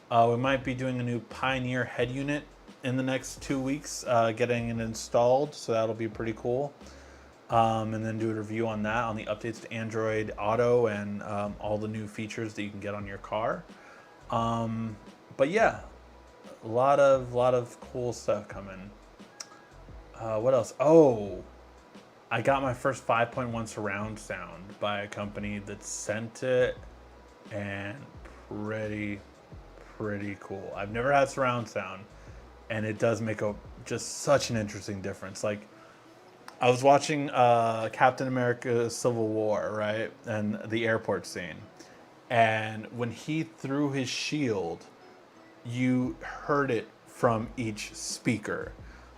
We might be doing a new Pioneer head unit in the next 2 weeks, getting it installed. So that'll be pretty cool. And then do a review on that, on the updates to Android Auto and all the new features that you can get on your car. But yeah, a lot of cool stuff coming. What else? Oh, I got my first 5.1 surround sound by a company that sent it, and pretty cool. I've never had surround sound, and it does make just such an interesting difference. Like, I was watching Captain America Civil War, right? And the airport scene. And when he threw his shield, you heard it from each speaker.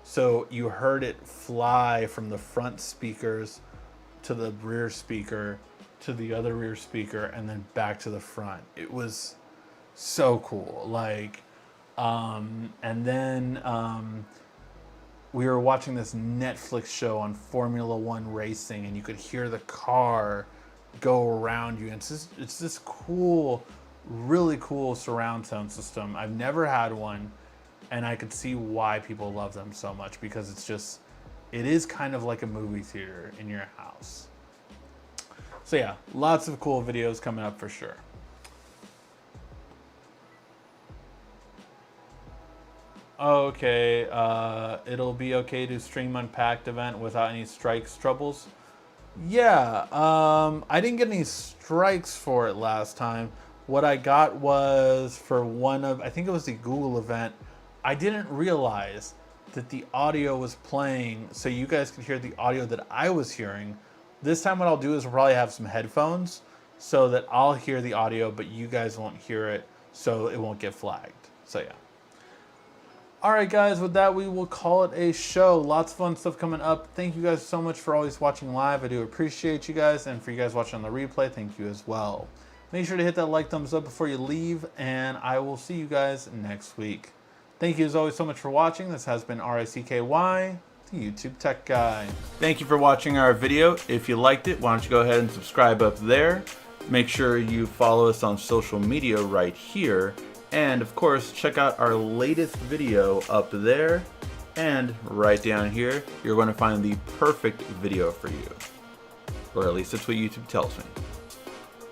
So you heard it fly from the front speakers to the rear speaker to the other rear speaker and then back to the front. It was so cool. Like, and then we were watching this Netflix show on Formula One racing, and you could hear the car go around you. And it's this cool, really cool surround sound system. I've never had one, and I could see why people love them so much, because it is kind of like a movie theater in your house. So yeah, lots of cool videos coming up for sure. Okay, it'll be okay to stream Unpacked event without any strikes troubles. Yeah, I didn't get any strikes for it last time. What I got was for I think it was the Google event, I didn't realize that the audio was playing so you guys could hear the audio that I was hearing. This time what I'll do is we'll probably have some headphones so that I'll hear the audio, but you guys won't hear it, so it won't get flagged. So yeah. All right, guys, with that, we will call it a show. Lots of fun stuff coming up. Thank you guys so much for always watching live. I do appreciate you guys. And for you guys watching on the replay, thank you as well. Make sure to hit that like, thumbs up before you leave, and I will see you guys next week. Thank you as always so much for watching. This has been RICKY, the YouTube Tech Guy. Thank you for watching our video. If you liked it, why don't you go ahead and subscribe up there. Make sure you follow us on social media right here. And of course, check out our latest video up there, and right down here, you're going to find the perfect video for you. Or at least that's what YouTube tells me.